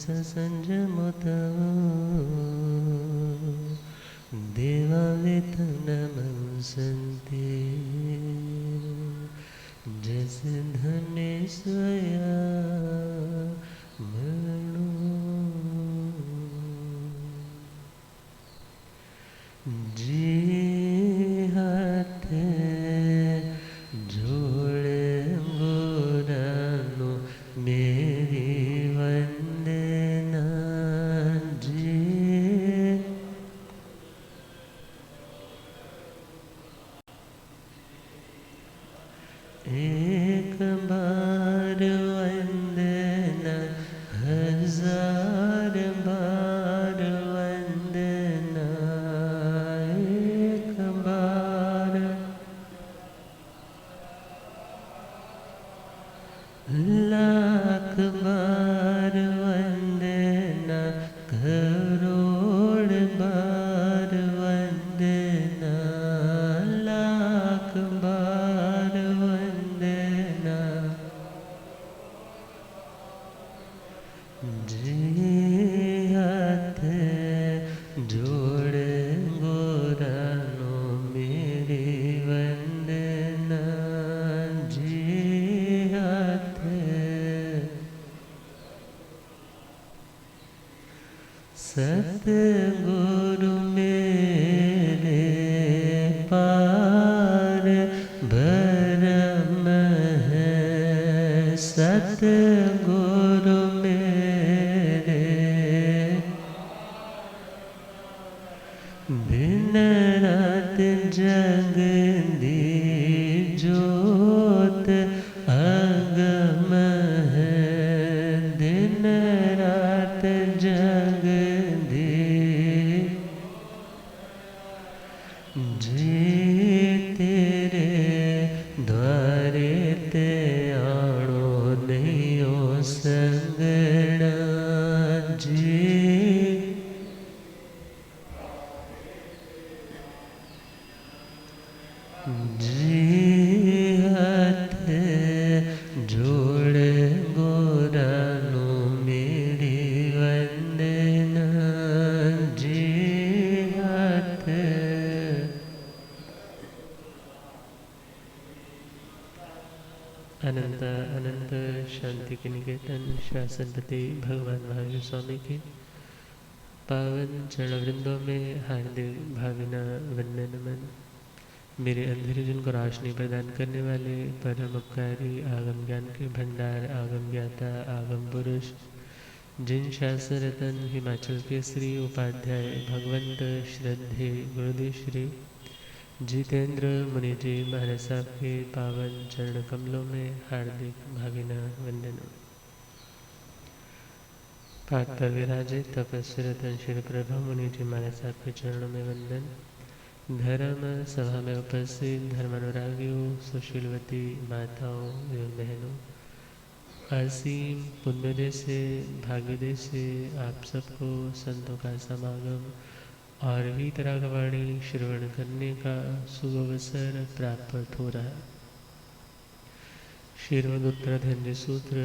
संजमुत देवावेतनमंसन्ते जैसे धने स्वया मरणो जी हाथे जोड़े गोरानो मेरी वंदना जी एक बार वंदना हजार बार वंदना एक बार लाख बार वंदना करोड़ बार वंदना लाख बार वंदना जी हाथ जोड़ गोरानो मेरी वंदना जी हाथ सतगुरु मेरे पार भरम है सतगुरु मेरे दिन रात जगदी जोत अगम है दिन रात जगदी जी तेरे द्वारे ते आणो नहीं हो संगना जी जी हाथ जोड़ गोरानो मेरी वंदना जी हाथ अनंत अनंत शांति के निकेतन शासनपति भगवान महावीर स्वामी के पावन चरणवृंदों में हार्दिक भावना वंदन नमन। मेरे अंधेरे जिनको रोशनी प्रदान करने वाले परम उपकारी आगम ज्ञान के भंडार आगम ज्ञाता आगम पुरुष जिन शास्त्र रतन हिमाचल के श्री उपाध्याय भगवंत श्रद्धे गुरुदेव श्री जितेंद्र मुनि जी महाराज साहब के पावन चरण कमलों में हार्दिक भावना वंदन। पाठ पर विराजित तपस्वी रतन श्री प्रभु मुनि जी महाराज साहब के चरणों में वंदन। धर्म सभा में उपस्थित धर्मानुरागियों सुशीलवती माताओं एवं बहनों असीम पुण्योदय से भाग्योदय से आप सबको संतों का समागम और वीतरागवाणी श्रवण करने का शुभ अवसर प्राप्त हो रहा है। श्रीमदुत्तराधन्य सूत्र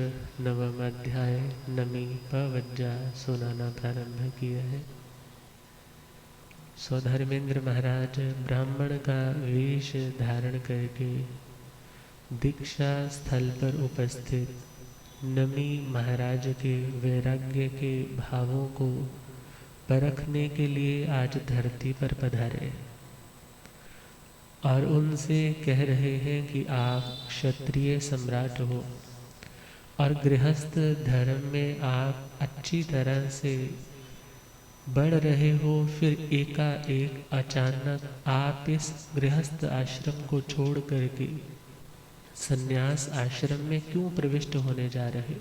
नवम अध्याय नमी पवज्जा सुनाना प्रारंभ किया है। स्वधर्मेंद्र महाराज ब्राह्मण का वेश धारण करके दीक्षा स्थल पर उपस्थित नमी महाराज के वैराग्य के भावों को परखने के लिए आज धरती पर पधारे और उनसे कह रहे हैं कि आप क्षत्रिय सम्राट हो और गृहस्थ धर्म में आप अच्छी तरह से बढ़ रहे हो, फिर एकाएक अचानक आप इस गृहस्थ आश्रम को छोड़ करके संन्यास आश्रम में क्यों प्रविष्ट होने जा रहे हो?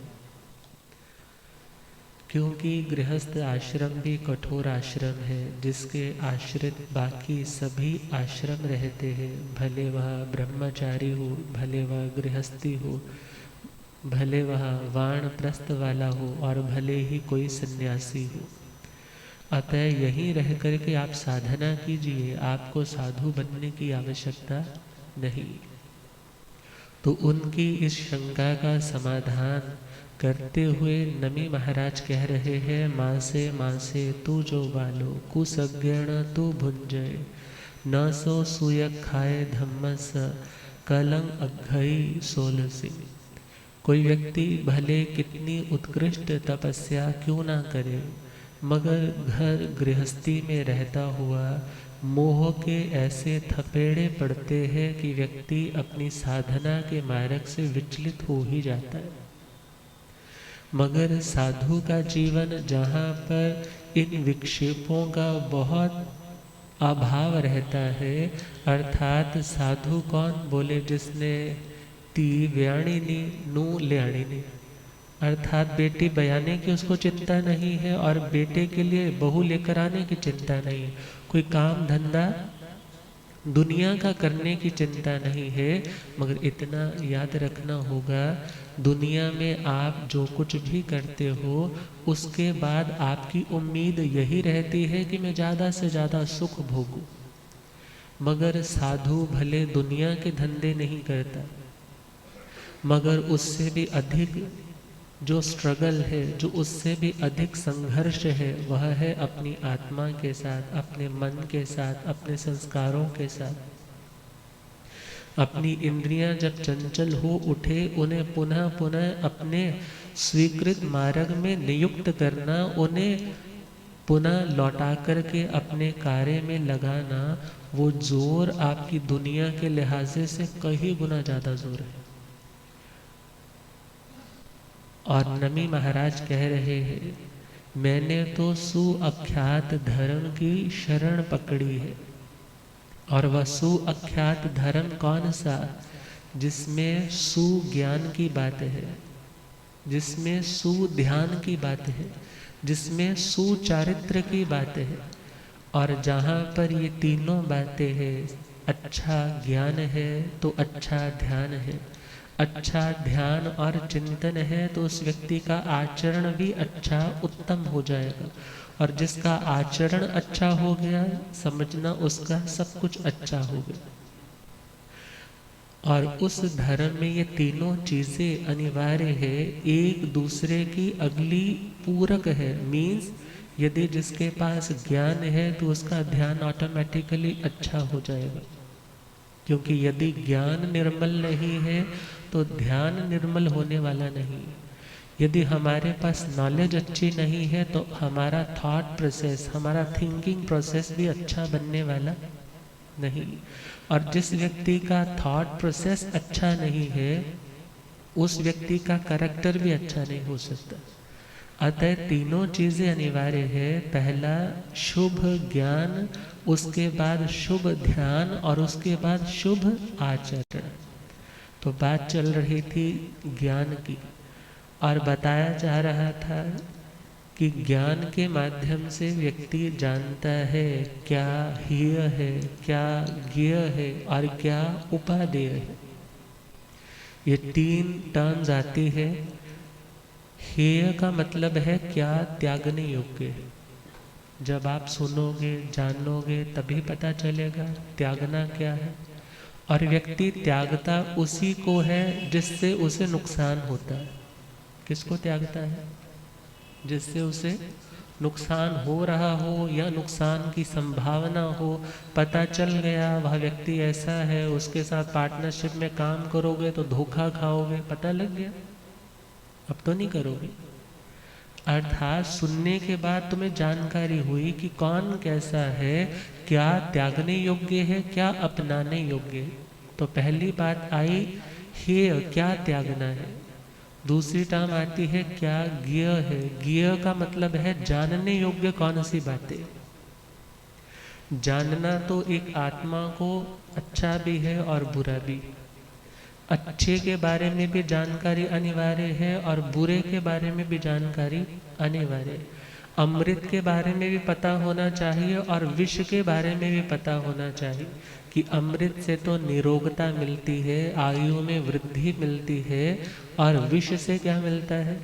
क्योंकि गृहस्थ आश्रम भी कठोर आश्रम है जिसके आश्रित बाकी सभी आश्रम रहते हैं, भले वह ब्रह्मचारी हो, भले वह गृहस्थी हो, भले वह वानप्रस्थ वाला हो और भले ही कोई सन्यासी हो। अतः यहीं रह करके आप साधना कीजिए, आपको साधु बनने की आवश्यकता नहीं। तो उनकी इस शंका का समाधान करते हुए नमी महाराज कह रहे हैं, मासे मासे तू जो बालो कुसज्ञण तू भुंजय न सो सुयक खाए धम्मस कलंग अघई सोलसी। कोई व्यक्ति भले कितनी उत्कृष्ट तपस्या क्यों ना करे, मगर घर गृहस्थी में रहता हुआ मोह के ऐसे थपेड़े पड़ते हैं कि व्यक्ति अपनी साधना के मार्ग से विचलित हो ही जाता है। मगर साधु का जीवन जहाँ पर इन विक्षेपों का बहुत अभाव रहता है, अर्थात साधु कौन बोले, जिसने ती व्याणिनी नू ल्याणिनी, अर्थात बेटी बयाने की उसको चिंता नहीं है और बेटे के लिए बहू लेकर आने की चिंता नहीं, कोई काम धंधा दुनिया का करने की चिंता नहीं है। मगर इतना याद रखना होगा, दुनिया में आप जो कुछ भी करते हो उसके बाद आपकी उम्मीद यही रहती है कि मैं ज़्यादा से ज़्यादा सुख भोगूं। मगर साधु भले दुनिया के धंधे नहीं करता, मगर उससे भी अधिक जो स्ट्रगल है, जो उससे भी अधिक संघर्ष है, वह है अपनी आत्मा के साथ, अपने मन के साथ, अपने संस्कारों के साथ। अपनी इंद्रियां जब चंचल हो उठे, उन्हें पुनः पुनः अपने स्वीकृत मार्ग में नियुक्त करना, उन्हें पुनः लौटा करके अपने कार्य में लगाना, वो जोर आपकी दुनिया के लिहाजे से कई गुना ज़्यादा जोर है। और नमी महाराज कह रहे हैं, मैंने तो सुअख्यात धर्म की शरण पकड़ी है। और वह सुअख्यात धर्म कौन सा? जिसमें सुज्ञान की बात है, जिसमें सुध्यान की बात है, जिसमें सुचारित्र की बात है। और जहाँ पर ये तीनों बातें हैं, अच्छा ज्ञान है तो अच्छा ध्यान है, अच्छा ध्यान और चिंतन है तो उस व्यक्ति का आचरण भी अच्छा उत्तम हो जाएगा। और जिसका आचरण अच्छा हो गया, समझना उसका सब कुछ अच्छा हो गया। और उस धर्म में ये तीनों चीज़ें अनिवार्य है, एक दूसरे की अगली पूरक है। मीन्स यदि जिसके पास ज्ञान है तो उसका ध्यान ऑटोमेटिकली अच्छा हो जाएगा, क्योंकि यदि ज्ञान निर्मल नहीं है तो ध्यान निर्मल होने वाला नहीं। यदि हमारे पास नॉलेज अच्छी नहीं है तो हमारा थॉट प्रोसेस, हमारा थिंकिंग प्रोसेस भी अच्छा बनने वाला नहीं। और जिस व्यक्ति का थॉट प्रोसेस अच्छा नहीं है, उस व्यक्ति का कैरेक्टर भी अच्छा नहीं हो सकता। अतः तीनों चीज़ें अनिवार्य है। पहला शुभ ज्ञान, उसके बाद शुभ ध्यान और उसके बाद शुभ आचरण। तो बात चल रही थी ज्ञान की, और बताया जा रहा था कि ज्ञान के माध्यम से व्यक्ति जानता है क्या हेय है, क्या ज्ञेय है और क्या उपादेय है। ये तीन टर्म्स आती है। हेय का मतलब है क्या त्यागने योग्य है। जब आप सुनोगे, जानोगे, तभी पता चलेगा त्यागना क्या है। और व्यक्ति त्यागता उसी को है जिससे उसे नुकसान होता है। किसको त्यागता है? जिससे उसे नुकसान हो रहा हो या नुकसान की संभावना हो। पता चल गया वह व्यक्ति ऐसा है, उसके साथ पार्टनरशिप में काम करोगे तो धोखा खाओगे, पता लग गया, अब तो नहीं करोगे। अर्थात सुनने के बाद तुम्हें जानकारी हुई कि कौन कैसा है, क्या त्यागने योग्य है, क्या अपनाने योग्य है। तो पहली बात आई हेय, क्या त्यागना है। दूसरी टर्म आती है क्या ज्ञेय है। ज्ञेय का मतलब है जानने योग्य कौन सी बातें। जानना तो एक आत्मा को अच्छा भी है और बुरा भी। अच्छे के बारे में भी जानकारी अनिवार्य है और बुरे के बारे में भी जानकारी अनिवार्य है। अमृत के बारे में भी पता होना चाहिए और विष के बारे में भी पता होना चाहिए कि अमृत से तो निरोगता मिलती है, आयु में वृद्धि मिलती है, और विष से क्या मिलता है?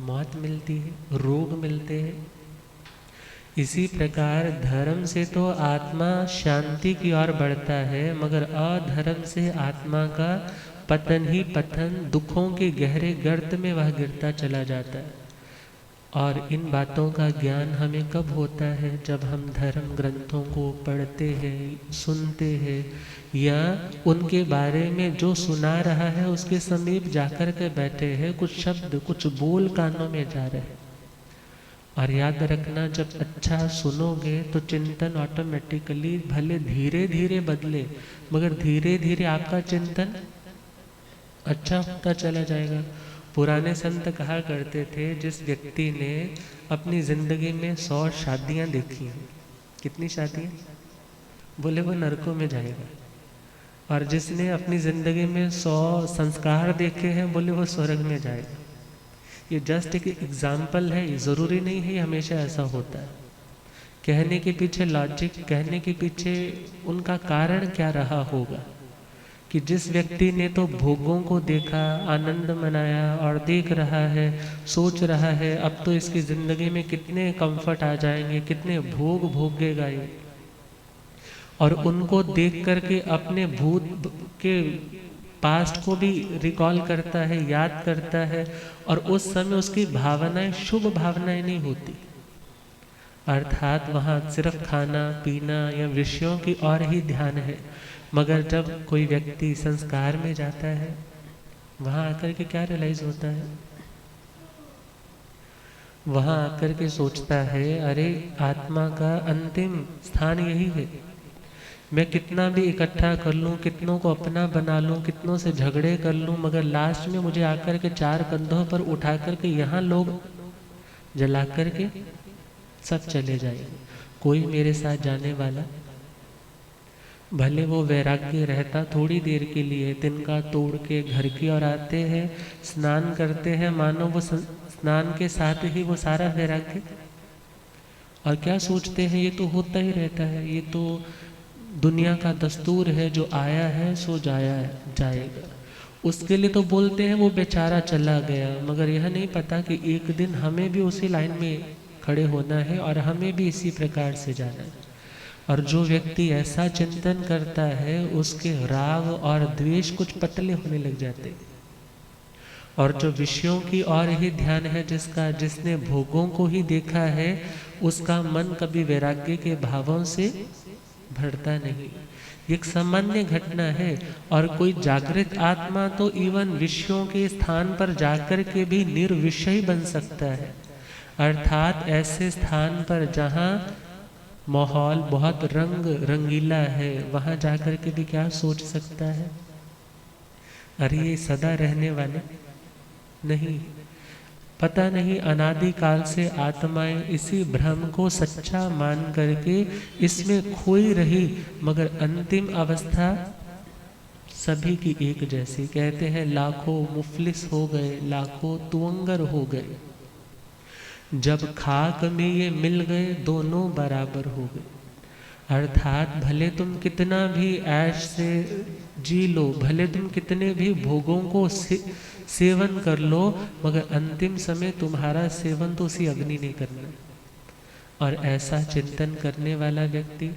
मौत मिलती है, रोग मिलते हैं। इसी प्रकार धर्म से तो आत्मा शांति की ओर बढ़ता है, मगर अधर्म से आत्मा का पतन ही पतन, दुखों के गहरे गर्त में वह गिरता चला जाता है। और इन बातों का ज्ञान हमें कब होता है? जब हम धर्म ग्रंथों को पढ़ते हैं, सुनते हैं, या उनके बारे में जो सुना रहा है उसके समीप जाकर के बैठे हैं, कुछ शब्द कुछ बोल कानों में जा रहे हैं। और याद रखना, जब अच्छा सुनोगे तो चिंतन ऑटोमेटिकली भले धीरे धीरे बदले, मगर धीरे धीरे आपका चिंतन अच्छा होता चला जाएगा। पुराने संत कहा करते थे, जिस व्यक्ति ने अपनी जिंदगी में 100 शादियां देखी हैं, कितनी शादियां? बोले वो नरकों में जाएगा। और जिसने अपनी जिंदगी में 100 संस्कार देखे हैं, बोले वो स्वर्ग में जाएगा। ये जस्ट एक एग्जाम्पल है, ज़रूरी नहीं है हमेशा ऐसा होता है। कहने के पीछे लॉजिक, कहने के पीछे उनका कारण क्या रहा होगा, कि जिस व्यक्ति ने तो भोगों को देखा, आनंद मनाया और देख रहा है, सोच रहा है अब तो इसकी ज़िंदगी में कितने कंफर्ट आ जाएंगे, कितने भोग भोगेगा ये, और उनको देख करके अपने भूत के पास्ट को भी रिकॉल करता है, याद करता है, और उस समय उसकी भावनाएं शुभ भावनाएं नहीं होती। अर्थात वहाँ सिर्फ खाना पीना या विषयों की और ही ध्यान है। मगर जब कोई व्यक्ति संस्कार में जाता है, वहाँ आकर के क्या रियलाइज होता है? वहाँ आकर के सोचता है, अरे आत्मा का अंतिम स्थान यही है। मैं कितना भी इकट्ठा कर लूँ, कितनों को अपना बना लूँ, कितनों से झगड़े कर लूँ, मगर लास्ट में मुझे आकर के 4 कंधों पर उठा करके यहाँ लोग जला करके सब चले जाएंगे। कोई मेरे साथ जाने वाला, भले वो वैराग्य रहता थोड़ी देर के लिए, तिनका तोड़ के घर की ओर आते हैं, स्नान करते हैं, मानो वो स्नान के साथ ही वो सारा वैराग्य। और क्या सोचते हैं, ये तो होता ही रहता है, ये तो दुनिया का दस्तूर है, जो आया है सो जाएगा। उसके लिए तो बोलते हैं वो बेचारा चला गया, मगर यह नहीं पता कि एक दिन हमें भी उसी लाइन में खड़े होना है और हमें भी इसी प्रकार से जाना है। और जो व्यक्ति ऐसा चिंतन करता है, उसके राग और द्वेष कुछ पतले होने लग जाते। और जो विषयों की ओर ही ध्यान है, जिसने भोगों को ही देखा है, उसका मन कभी वैराग्य के भावों से भरता नहीं। एक सामान्य घटना है। और कोई जागृत आत्मा तो इवन विषयों के स्थान पर जाकर के भी निर्विषय बन सकता है। अर्थात ऐसे स्थान पर जहाँ माहौल बहुत रंगीला है, वहाँ जाकर के भी क्या सोच सकता है, अरे ये सदा रहने वाले नहीं। पता नहीं अनादिकाल से आत्माएं इसी भ्रम को सच्चा मान करके इसमें खोई रही, मगर अंतिम अवस्था सभी की एक जैसी। कहते हैं लाखों मुफलिस हो गए, लाखों तुअंगर हो गए, जब खाक में ये मिल गए दोनों बराबर हो गए। अर्थात भले तुम कितना भी ऐश से जी लो, भले तुम कितने भी भोगों को सेवन कर लो, मगर अंतिम समय तुम्हारा सेवन तो उसी अग्नि ने करना। और ऐसा चिंतन करने वाला व्यक्ति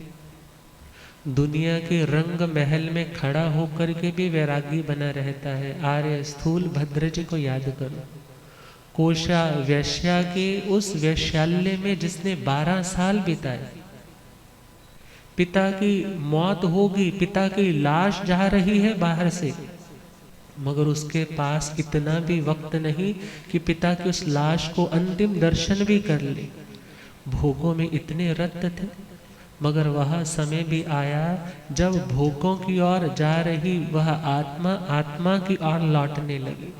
दुनिया के रंग महल में खड़ा होकर के भी वैरागी बना रहता है। आर्य स्थूल भद्र जी को याद करो, कोशा वैश्या के उस वैश्यालय में जिसने 12 साल बिताए। पिता की मौत होगी, पिता की लाश जा रही है बाहर से, मगर उसके पास इतना भी वक्त नहीं कि पिता की उस लाश को अंतिम दर्शन भी कर ले। भोगों में इतने रत थे, मगर वह समय भी आया जब भोगों की ओर जा रही वह आत्मा की ओर लौटने लगी।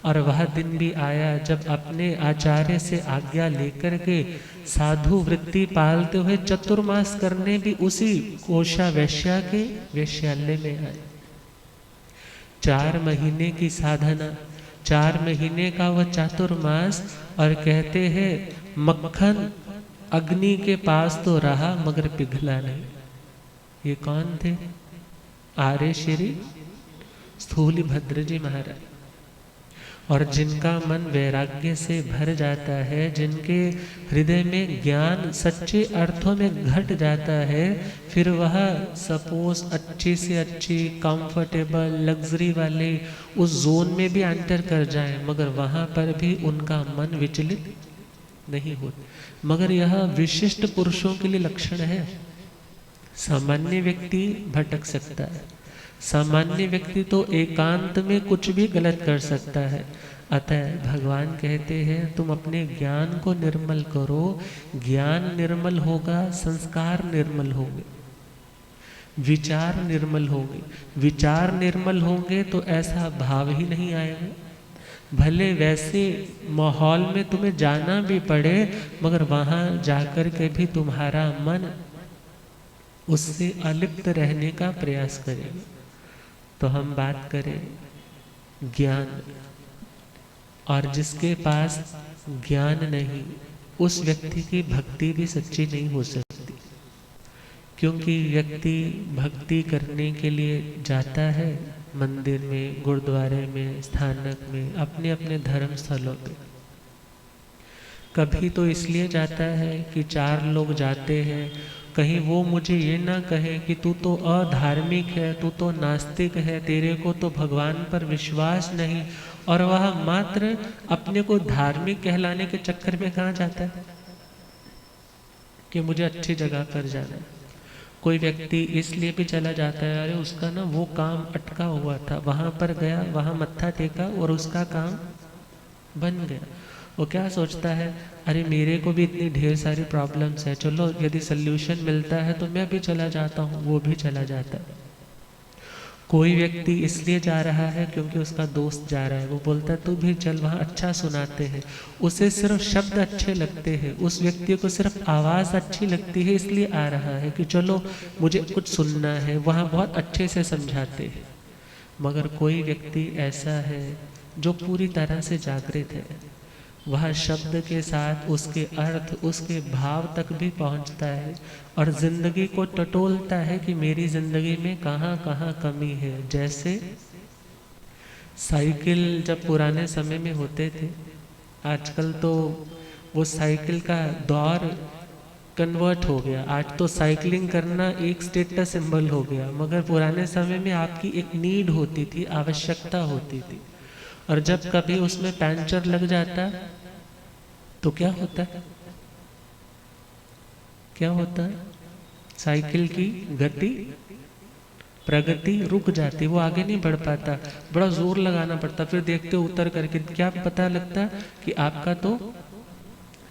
और वह दिन भी आया जब अपने आचार्य से आज्ञा लेकर के साधु वृत्ति पालते हुए चतुर्मास करने भी उसी कोशा वैश्या के वैश्यालय में आए। 4 महीने की साधना, 4 महीने का वह चातुर्मास, और कहते हैं मक्खन अग्नि के पास तो रहा मगर पिघला नहीं। ये कौन थे? आर्य श्री स्थूल भद्र जी महाराज। और जिनका मन वैराग्य से भर जाता है, जिनके हृदय में ज्ञान सच्चे अर्थों में घट जाता है, फिर वह सपोज अच्छी से अच्छी कंफर्टेबल लग्जरी वाले उस जोन में भी एंटर कर जाए, मगर वहाँ पर भी उनका मन विचलित नहीं होता। मगर यह विशिष्ट पुरुषों के लिए लक्षण है। सामान्य व्यक्ति भटक सकता है, सामान्य व्यक्ति तो एकांत में कुछ भी गलत कर सकता है। अतः भगवान कहते हैं तुम अपने ज्ञान को निर्मल करो, ज्ञान निर्मल होगा, संस्कार निर्मल होंगे, विचार निर्मल होंगे। विचार निर्मल होंगे तो ऐसा भाव ही नहीं आएगा। भले वैसे माहौल में तुम्हें जाना भी पड़े, मगर वहाँ जाकर के भी तुम्हारा मन उससे अलिप्त रहने का प्रयास करेगा। तो हम बात करें ज्ञान, और जिसके पास ज्ञान नहीं, उस व्यक्ति की भक्ति भी सच्ची नहीं हो सकती। क्योंकि व्यक्ति भक्ति करने के लिए जाता है मंदिर में, गुरुद्वारे में, स्थानक में, अपने अपने धर्म स्थलों पे। कभी तो इसलिए जाता है कि 4 लोग जाते हैं, कहीं वो मुझे ये ना कहे कि तू तो अधार्मिक है, तू तो नास्तिक है, तेरे को तो भगवान पर विश्वास नहीं। और वह मात्र अपने को धार्मिक कहलाने के चक्कर में कहाँ जाता है कि मुझे अच्छी जगह पर जाना है। कोई व्यक्ति इसलिए भी चला जाता है, अरे उसका ना वो काम अटका हुआ था, वहाँ पर गया, वहाँ मत्था टेका और उसका काम बन गया। वो क्या सोचता है, अरे मेरे को भी इतनी ढेर सारी प्रॉब्लम्स है, चलो यदि सल्यूशन मिलता है तो मैं भी चला जाता हूँ। वो भी चला जाता है। कोई व्यक्ति इसलिए जा रहा है क्योंकि उसका दोस्त जा रहा है, वो बोलता है तू भी चल, वहाँ अच्छा सुनाते हैं। उसे सिर्फ शब्द अच्छे लगते हैं, उस व्यक्ति को सिर्फ आवाज़ अच्छी लगती है, इसलिए आ रहा है कि चलो मुझे कुछ सुनना है, वहाँ बहुत अच्छे से समझाते हैं। मगर कोई व्यक्ति ऐसा है जो पूरी तरह से जागृत है, वह शब्द के साथ उसके अर्थ, उसके भाव तक भी पहुंचता है और जिंदगी को टटोलता है कि मेरी जिंदगी में कहाँ कहाँ कमी है। जैसे साइकिल जब पुराने समय में होते थे, आजकल तो वो साइकिल का दौर कन्वर्ट हो गया। आज तो साइकिलिंग करना एक स्टेटस सिंबल हो गया, मगर पुराने समय में आपकी एक नीड होती थी, आवश्यकता होती थी। और जब कभी उसमें पंचर लग जाता तो क्या होता है, क्या होता है, साइकिल की गति, प्रगति रुक जाती, वो आगे नहीं बढ़ पाता, बड़ा जोर लगाना पड़ता। फिर देखते उतर करके क्या पता लगता कि आपका तो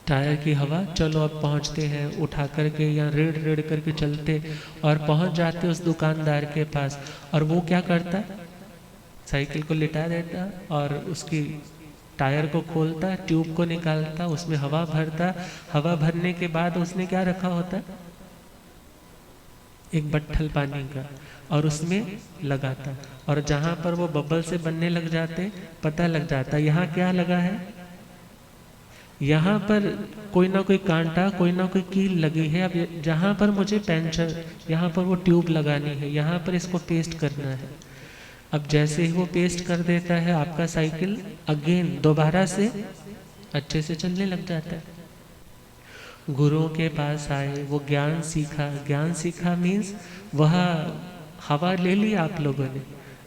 टायर की हवा, चलो अब पहुंचते हैं, उठा करके या रेड़ रेड़ करके चलते और पहुंच जाते उस दुकानदार के पास। और वो क्या करता, साइकिल को लिटा देता और उसकी टायर को खोलता, ट्यूब को निकालता, उसमें हवा भरता। हवा भरने के बाद उसने क्या रखा होता, एक बट्ठल पानी का, और उसमें लगाता। और जहाँ पर वो बबल से बनने लग जाते, पता लग जाता यहाँ क्या लगा है, यहाँ पर कोई ना कोई कांटा, कोई ना कोई कील लगी है। अब जहाँ पर मुझे पंचर, यहाँ पर वो ट्यूब लगानी है, यहाँ पर इसको पेस्ट करना है। अब जैसे ही वो पेस्ट कर देता है, आपका साइकिल अगेन दोबारा से अच्छे से चलने लग जाता है। गुरुओं के पास आए, वो ज्ञान सीखा। ज्ञान सीखा मीन्स वह हवा ले ली आप लोगों ने।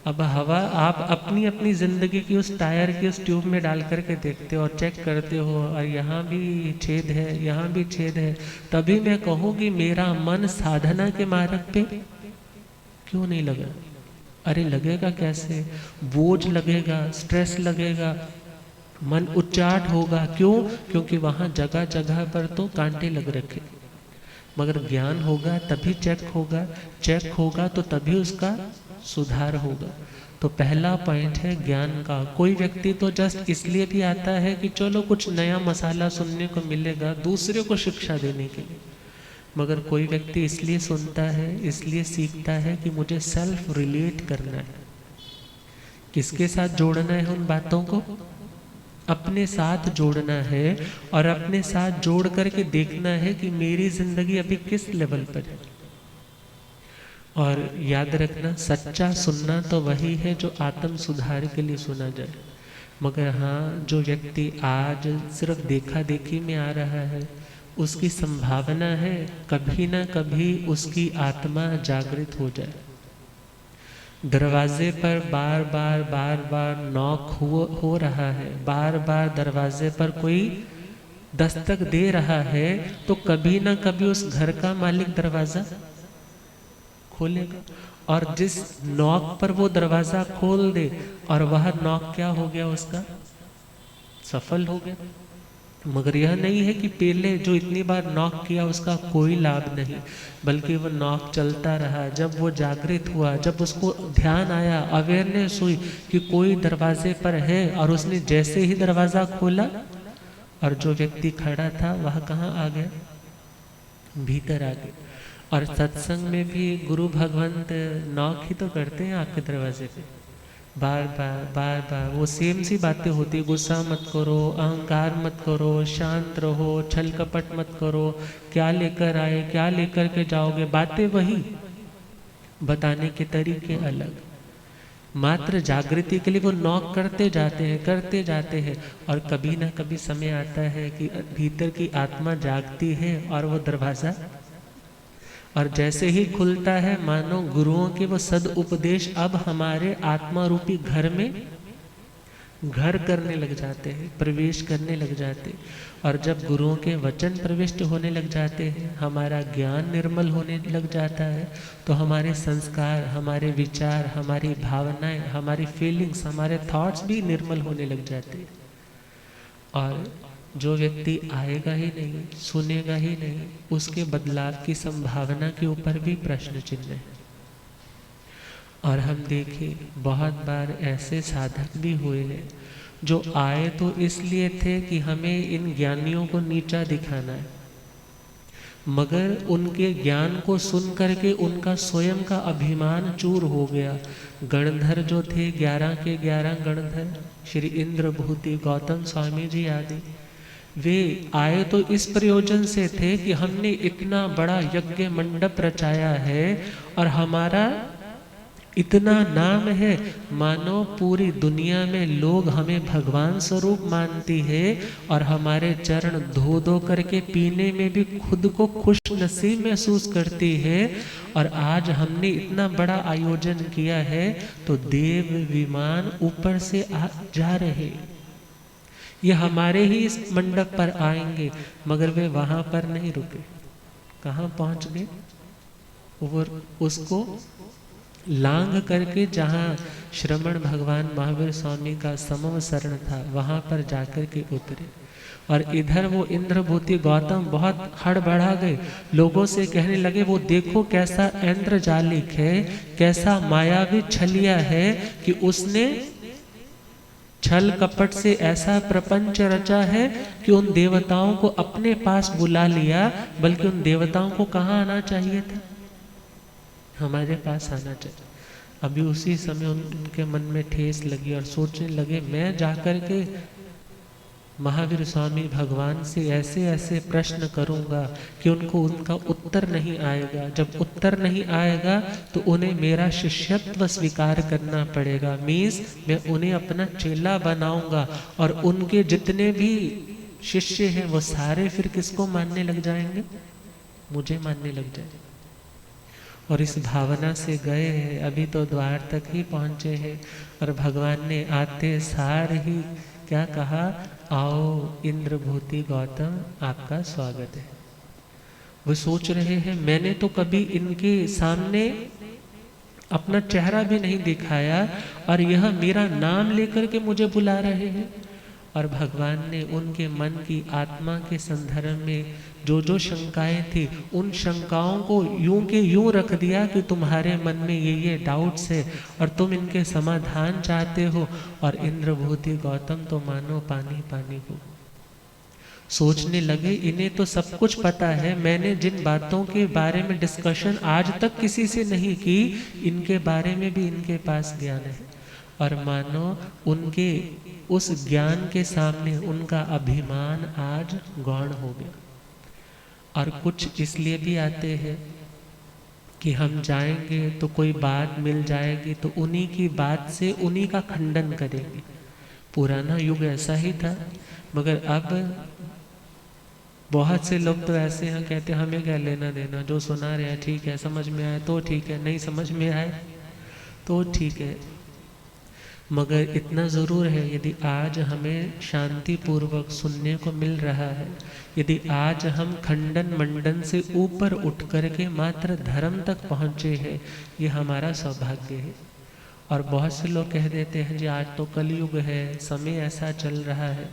अब हवा आप अपनी अपनी ज़िंदगी की उस टायर की उस ट्यूब में डाल करके देखते हो और चेक करते हो, और यहाँ भी छेद है, यहाँ भी छेद है। तभी मैं कहूँगी मेरा मन साधना के मार्ग पे क्यों नहीं लगा। अरे लगेगा कैसे, बोझ लगेगा, स्ट्रेस लगेगा, मन उच्चाट होगा। क्यों? क्योंकि वहाँ जगह जगह पर तो कांटे लग रखे। मगर ज्ञान होगा तभी चेक होगा, चेक होगा तो तभी उसका सुधार होगा। तो पहला पॉइंट है ज्ञान का। कोई व्यक्ति तो जस्ट इसलिए भी आता है कि चलो कुछ नया मसाला सुनने को मिलेगा, दूसरे को शिक्षा देने के लिए। मगर कोई व्यक्ति इसलिए सुनता है, इसलिए सीखता है कि मुझे सेल्फ रिलेट करना है। किसके साथ जोड़ना है उन बातों को? अपने साथ जोड़ना है, और अपने साथ जोड़ करके देखना है कि मेरी जिंदगी अभी किस लेवल पर है। और याद रखना, सच्चा सुनना तो वही है जो आत्म सुधार के लिए सुना जाए। मगर हाँ, जो व्यक्ति आज सिर्फ देखा देखी में आ रहा है, उसकी संभावना है कभी ना कभी उसकी आत्मा जागृत हो जाए। दरवाजे पर बार बार नॉक हो रहा है, बार बार दरवाजे पर कोई दस्तक दे रहा है, तो कभी ना कभी उस घर का मालिक दरवाजा खोलेगा। और जिस नॉक पर वो दरवाजा खोल दे और वह नॉक क्या हो गया, उसका सफल हो गया। मगर यह नहीं है कि पहले जो इतनी बार नॉक किया उसका कोई लाभ नहीं, बल्कि वो नॉक चलता रहा। जब वो जागृत हुआ, जब उसको ध्यान आया, अवेयरनेस हुई कि कोई दरवाजे पर है, और उसने जैसे ही दरवाजा खोला और जो व्यक्ति खड़ा था वह कहाँ आ गया, भीतर आ गया। और सत्संग में भी गुरु भगवंत नॉक ही तो करते हैं आपके दरवाजे पे, बार बार वो सेम सी बातें होती है। गुस्सा मत करो, अहंकार मत करो, शांत रहो, छल कपट मत करो, क्या लेकर आए, क्या लेकर के जाओगे, बातें वही, बताने के तरीके अलग। मात्र जागृति के लिए वो नॉक करते जाते हैं। और कभी ना कभी समय आता है कि भीतर की आत्मा जागती है और वो दरवाजा, और जैसे ही खुलता है, मानो गुरुओं के वो सद उपदेश अब हमारे आत्मा रूपी घर में घर करने लग जाते हैं, प्रवेश करने लग जाते हैं। और जब गुरुओं के वचन प्रविष्ट होने लग जाते हैं, हमारा ज्ञान निर्मल होने लग जाता है, तो हमारे संस्कार, हमारे विचार, हमारी भावनाएं, हमारी फीलिंग्स, हमारे थॉट्स भी निर्मल होने लग जाते हैं। और जो व्यक्ति आएगा ही नहीं, सुनेगा ही नहीं, उसके बदलाव की संभावना के ऊपर भी प्रश्न चिन्ह है। और हम देखें, बहुत बार ऐसे साधक भी हुए हैं जो आए तो इसलिए थे कि हमें इन ज्ञानियों को नीचा दिखाना है, मगर उनके ज्ञान को सुन करके उनका स्वयं का अभिमान चूर हो गया। गणधर जो थे, 11 के 11 गणधर, श्री इंद्रभूति गौतम स्वामी जी आदि, वे आए तो इस प्रयोजन से थे कि हमने इतना बड़ा यज्ञ मंडप रचाया है और हमारा इतना नाम है, मानो पूरी दुनिया में लोग हमें भगवान स्वरूप मानती है, और हमारे चरण धो धो करके पीने में भी खुद को खुश नसीब महसूस करती है। और आज हमने इतना बड़ा आयोजन किया है, तो देव विमान ऊपर से जा रहे, ये हमारे ही इस मंडप पर आएंगे। मगर वे वहां पर नहीं रुके, कहाँ पहुंच गए, वो उसको लांघ करके जहाँ श्रमण भगवान महावीर स्वामी का समव शरण था, वहां पर जाकर के उतरे। और इधर वो इंद्रभूति गौतम बहुत हड़बड़ा गए, लोगों से कहने लगे, वो देखो कैसा इंद्रजालिक है, कैसा मायावी छलिया है कि उसने छल कपट से ऐसा प्रपंच रचा है कि उन देवताओं को अपने पास बुला लिया, बल्कि उन देवताओं को कहाँ आना चाहिए था, हमारे पास आना चाहिए। अभी उसी समय उनके मन में ठेस लगी और सोचने लगे, मैं जाकर के महावीर स्वामी भगवान से ऐसे ऐसे प्रश्न करूंगा कि उनको उनका उत्तर नहीं आएगा। जब उत्तर नहीं आएगा तो उन्हें मेरा शिष्यत्व स्वीकार करना पड़ेगा, मीन्स मैं उन्हें अपना चेला बनाऊंगा, और उनके जितने भी शिष्य हैं वो सारे फिर किसको मानने लग जाएंगे, मुझे मानने लग जाएंगे। और इस भावना से गए हैं, अभी तो द्वार तक ही पहुंचे हैं, और भगवान ने आते सार ही क्या कहा, आओ इंद्रभूति गौतम, आपका स्वागत है। वो सोच रहे हैं, मैंने तो कभी इनके सामने अपना चेहरा भी नहीं दिखाया, और यह मेरा नाम लेकर के मुझे बुला रहे हैं। और भगवान ने उनके मन की आत्मा के संदर्भ में जो जो शंकाएं थी, उन शंकाओं को यूं के यूं रख दिया कि तुम्हारे मन में ये डाउट्स है और तुम इनके समाधान चाहते हो। और इंद्रभूति गौतम तो मानो पानी पानी को सोचने लगे, इन्हें तो सब कुछ पता है, मैंने जिन बातों के बारे में डिस्कशन आज तक किसी से नहीं की, इनके बारे में भी इनके पास ज्ञान है। और मानो उनके उस ज्ञान के सामने उनका अभिमान आज गौण हो गया। और कुछ इसलिए भी आते हैं कि हम जाएंगे तो कोई बात मिल जाएगी, तो उन्हीं की बात से उन्हीं का खंडन करेंगे। पुराना युग ऐसा ही था, मगर अब बहुत से लोग तो ऐसे हैं, कहते हैं हमें क्या लेना देना, जो सुना रहे हैं ठीक है, समझ में आए तो ठीक है, नहीं समझ में आए तो ठीक है। मगर इतना ज़रूर है, यदि आज हमें शांति पूर्वक सुनने को मिल रहा है, यदि आज हम खंडन मंडन से ऊपर उठ करके मात्र धर्म तक पहुँचे हैं, ये हमारा सौभाग्य है। और बहुत से लोग कह देते हैं जी आज तो कलयुग है, समय ऐसा चल रहा है।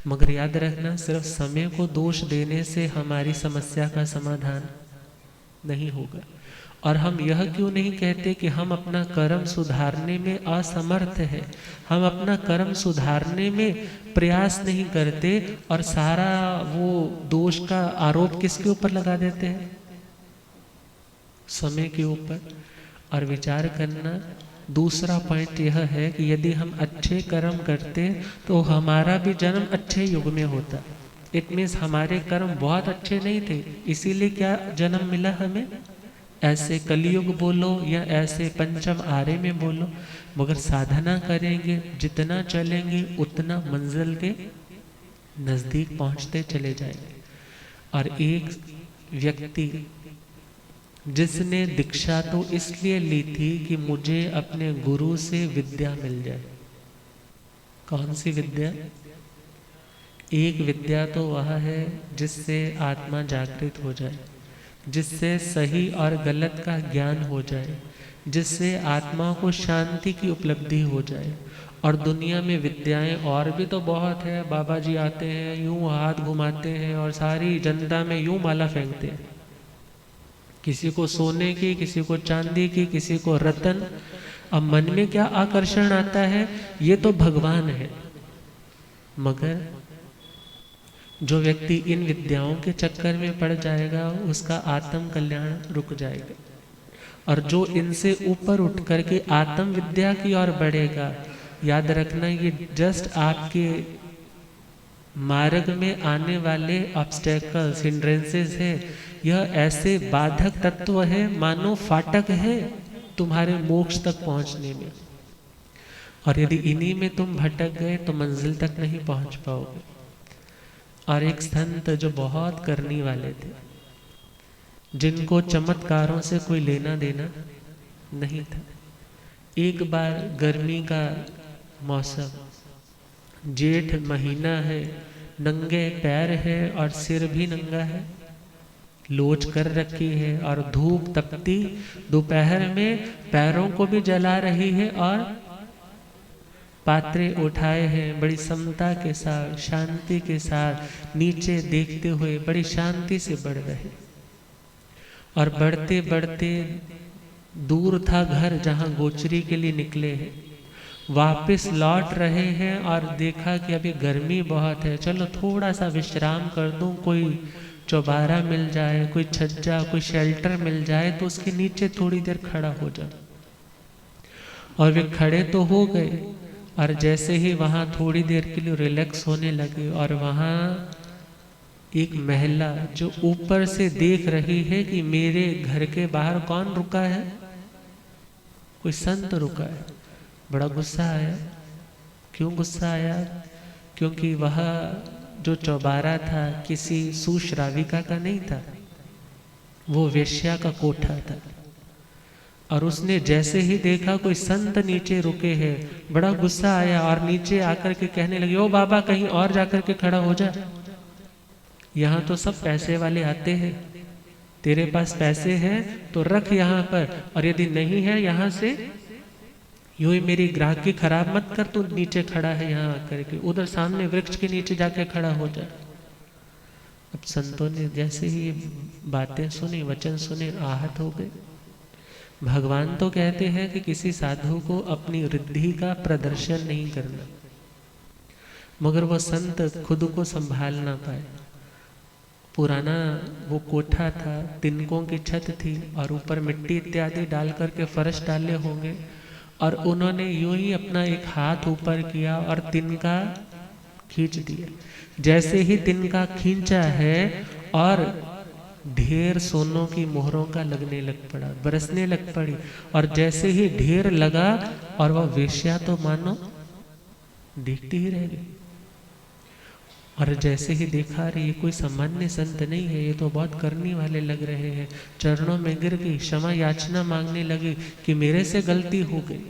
मगर याद रखना, सिर्फ समय को दोष देने से हमारी समस्या का समाधान नहीं होगा। और हम यह क्यों नहीं कहते कि हम अपना कर्म सुधारने में असमर्थ है, हम अपना कर्म सुधारने में प्रयास नहीं करते और सारा वो दोष का आरोप किसके ऊपर लगा देते हैं? समय के ऊपर। और विचार करना, दूसरा पॉइंट यह है कि यदि हम अच्छे कर्म करते तो हमारा भी जन्म अच्छे युग में होता। इट मीन्स हमारे कर्म बहुत अच्छे नहीं थे, इसीलिए क्या जन्म मिला हमें, ऐसे कलयुग बोलो या ऐसे पंचम आरे में बोलो। मगर साधना करेंगे, जितना चलेंगे उतना मंजिल के नज़दीक पहुंचते चले जाएंगे। और एक व्यक्ति जिसने दीक्षा तो इसलिए ली थी कि मुझे अपने गुरु से विद्या मिल जाए। कौन सी विद्या? एक विद्या तो वह है जिससे आत्मा जागृत हो जाए, जिससे सही और गलत का ज्ञान हो जाए, जिससे आत्मा को शांति की उपलब्धि हो जाए। और दुनिया में विद्याएं और भी तो बहुत है। बाबा जी आते हैं, यूं हाथ घुमाते हैं और सारी जनता में यूं माला फेंकते हैं, किसी को सोने की, किसी को चांदी की, किसी को रतन। अब मन में क्या आकर्षण आता है, ये तो भगवान है। मगर जो व्यक्ति इन विद्याओं के चक्कर में पड़ जाएगा उसका आत्म कल्याण रुक जाएगा। और जो इनसे ऊपर उठ करके आत्म विद्या की ओर बढ़ेगा, याद रखना ये जस्ट आपके मार्ग में आने वाले ऑब्स्टेकल्स, हिंड्रेंसेस है। यह ऐसे बाधक तत्व है मानो फाटक है तुम्हारे मोक्ष तक पहुंचने में। और यदि इन्हीं में तुम भटक गए तो मंजिल तक नहीं पहुंच पाओगे। और एक संत जो बहुत करने वाले थे, जिनको चमत्कारों से कोई लेना देना नहीं था, एक बार गर्मी का मौसम, जेठ महीना है, नंगे पैर है और सिर भी नंगा है, लोच कर रखी है और धूप तपती दोपहर में पैरों को भी जला रही है और पात्रे उठाए हैं, बड़ी समता के साथ, शांति के साथ नीचे देखते हुए बड़ी शांति से बढ़ रहे। और बढ़ते बढ़ते दूर था घर जहाँ गोचरी के लिए निकले हैं, वापस लौट रहे हैं और देखा कि अभी गर्मी बहुत है, चलो थोड़ा सा विश्राम कर दूं, कोई चौबारा मिल जाए, कोई छज्जा, कोई शेल्टर मिल जाए तो उसके नीचे थोड़ी देर खड़ा हो जाओ। और वे खड़े तो हो गए और जैसे ही वहाँ थोड़ी देर के लिए रिलैक्स होने लगे और वहाँ एक महिला जो ऊपर से देख रही है कि मेरे घर के बाहर कौन रुका है, कोई संत रुका है, बड़ा गुस्सा आया। क्यों गुस्सा आया? क्योंकि वह जो चौबारा था किसी सुश्राविका का नहीं था, वो वेश्या का कोठा था। और उसने जैसे ही देखा कोई संत नीचे रुके हैं, बड़ा गुस्सा आया और नीचे आकर के कहने लगे, ओ बाबा कहीं और जाकर के खड़ा हो जा, यहाँ तो सब पैसे वाले आते हैं, तेरे पास पैसे हैं तो रख यहाँ पर, और यदि नहीं है यहाँ से यूं ही मेरी ग्राहकी खराब मत कर, तू नीचे खड़ा है यहाँ आकर के, उधर सामने वृक्ष के नीचे जाके खड़ा हो जा। अब संतों ने जैसे ही बातें सुनी, वचन सुने, आहत हो गए। भगवान तो कहते हैं कि किसी साधु को अपनी रिद्धि का प्रदर्शन नहीं करना, मगर वो संत खुद को संभाल ना पाए। पुराना वो कोठा था, तिनकों की छत थी और ऊपर मिट्टी इत्यादि डाल करके फर्श डाले होंगे, और उन्होंने यूं ही अपना एक हाथ ऊपर किया और तिनका खींच दिया। जैसे ही तिनका खींचा है और ढेर सोनों की मोहरों का लगने लग पड़ा, बरसने लग पड़ी। और जैसे ही ढेर लगा और वह वेश्या तो मानो देखती ही रह गई। और जैसे ही देखा, रही ये कोई सामान्य संत नहीं है, ये तो बहुत करने वाले लग रहे हैं। चरणों में गिर गई, क्षमा याचना मांगने लगी कि मेरे से गलती हो गई।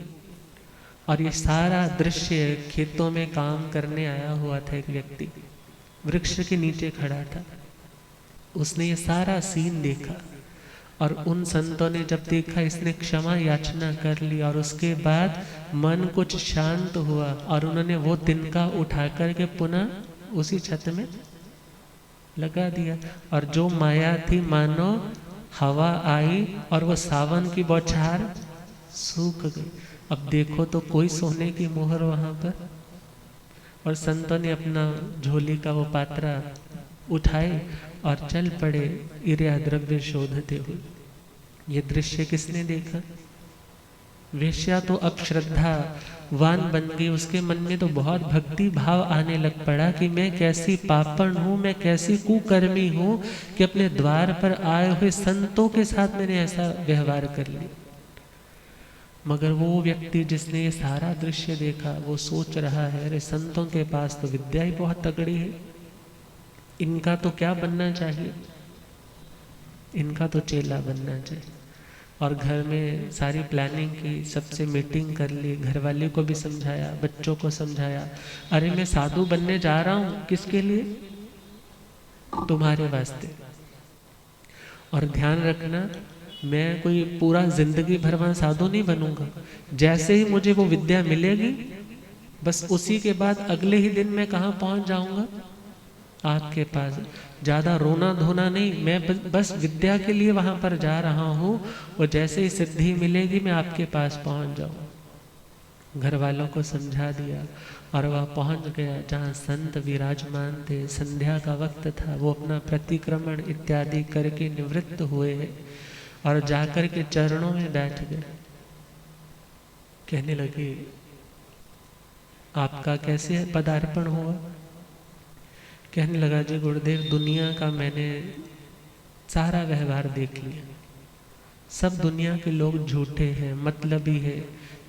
और ये सारा दृश्य, खेतों में काम करने आया हुआ था एक व्यक्ति, वृक्ष के नीचे खड़ा था। उसने ये सारा सीन देखा और उन संतों ने जब देखा इसने क्षमा याचना कर ली, और उसके बाद मन कुछ शांत हुआ और उन्होंने वो तिनका उठा करके पुनः उसी छत में लगा दिया। और जो माया थी, मानो हवा आई और वो सावन की बौछार सूख गई। अब देखो तो कोई सोने की मोहर वहां पर। और संतों ने अपना झोली का वो पात्रा उठाए और चल पड़े इर्या द्रव्य शोधते हुए। ये दृश्य किसने देखा? वेश्या तो अब श्रद्धावान बन गई, उसके मन में तो बहुत भक्ति भाव आने लग पड़ा कि मैं कैसी पापण हूँ, मैं कैसी कुकर्मी हूँ कि अपने द्वार पर आए हुए संतों के साथ मैंने ऐसा व्यवहार कर लिया। मगर वो व्यक्ति जिसने ये सारा दृश्य देखा, वो सोच रहा है, अरे संतों के पास तो विद्या ही बहुत तगड़ी है, इनका तो क्या बनना चाहिए, इनका तो चेला बनना चाहिए। और घर में सारी प्लानिंग की, सबसे मीटिंग कर ली, घर वाले को भी समझाया, बच्चों को समझाया, अरे मैं साधु बनने जा रहा हूँ, किसके लिए? तुम्हारे वास्ते। और ध्यान रखना, मैं कोई पूरा जिंदगी भर वहां साधु नहीं बनूंगा। जैसे ही मुझे वो विद्या मिलेगी, बस उसी के बाद अगले ही दिन मैं कहाँ पहुंच जाऊंगा? आपके पास। ज्यादा रोना धोना नहीं, मैं बस विद्या के लिए वहां पर जा रहा हूँ, और जैसे ही सिद्धि मिलेगी मैं आपके पास पहुंच जाऊँ। घर वालों को समझा दिया और वह पहुंच गया जहाँ संत विराजमान थे। संध्या का वक्त था, वो अपना प्रतिक्रमण इत्यादि करके निवृत्त हुए और जाकर के चरणों में बैठ गए। कहने लगे, आपका कैसे पदार्पण हुआ? कहने लगा, जी गुरुदेव, दुनिया का मैंने सारा व्यवहार देख लिया। सब दुनिया के लोग झूठे हैं, मतलबी है,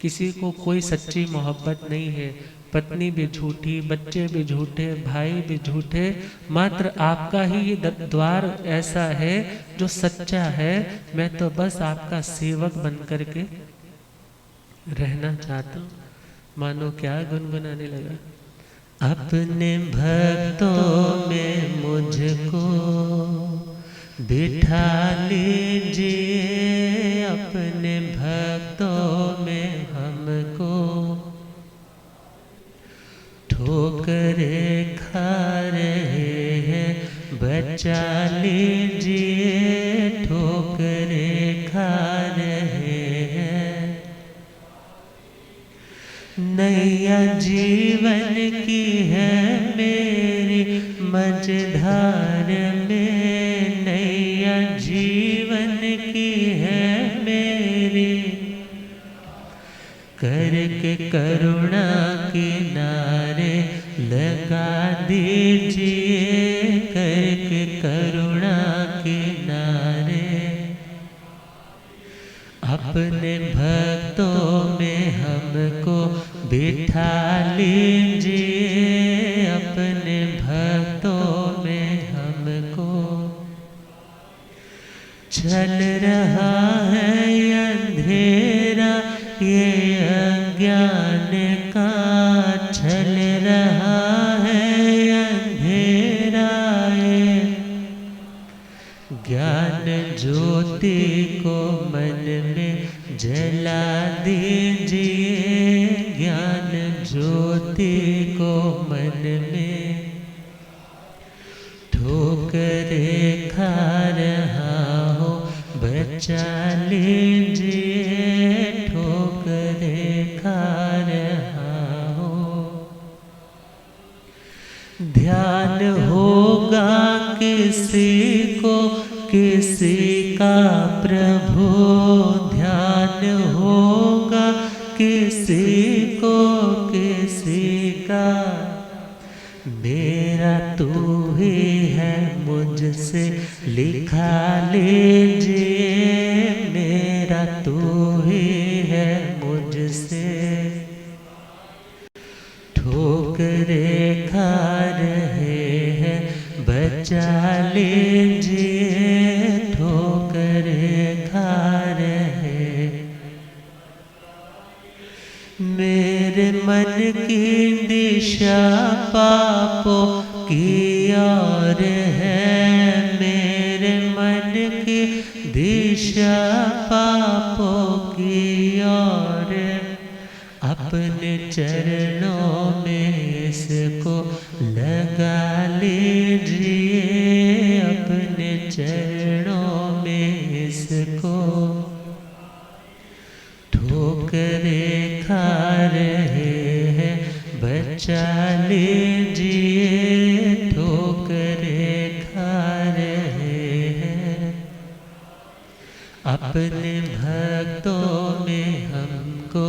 किसी को कोई सच्ची मोहब्बत नहीं है। पत्नी भी झूठी, बच्चे भी झूठे, भाई भी झूठे, मात्र आपका ही ये द्वार ऐसा है जो सच्चा है। मैं तो बस आपका सेवक बन करके रहना चाहता हूँ। मानो क्या गुनगुनाने लगा, अपने भक्तों में मुझको बिठा लीजिए, अपने भक्तों में हमको ठोकरे खा रहे हैं, बचा लीजिए, ठोकरे खा रहे हैं। नैया जीवन की है मेरी मझधार में, नैया जीवन की है मेरी, करके करुणा किनारे लगा दीजिए, करके करुणा किनारे। अपने भक्तों में हमको बिठा लीजिए, अपने भक्तों में हमको। चल रहा है अंधेरा ये अज्ञान का, चल रहा है अंधेरा ये ज्ञान ज्योति को मन में जला दीजिए, ज्ञान ज्योति को मन में ठोकरे खा रहा हो, बचा लीजिए, ठोकरे खा रहा हो। ध्यान होगा किसी को किसी का प्रभु, ध्यान होगा किसी को किसी का, मेरा तू ही है मुझसे लिखा लीजिए, मेरा तू ही है मुझसे ठो बचा लीजिए ठोकरें खा रहे, मेरे मन की दिशा पापों की ओर है, मेरे मन की दिशा पापों की ओर, अपने चरणों में इसको लगा लीजिए, अपने चरणों में इसको ठोकरें खा रहे हैं, बचा लीजिए ठोकरें खा रहे हैं, अपने भक्तों में हमको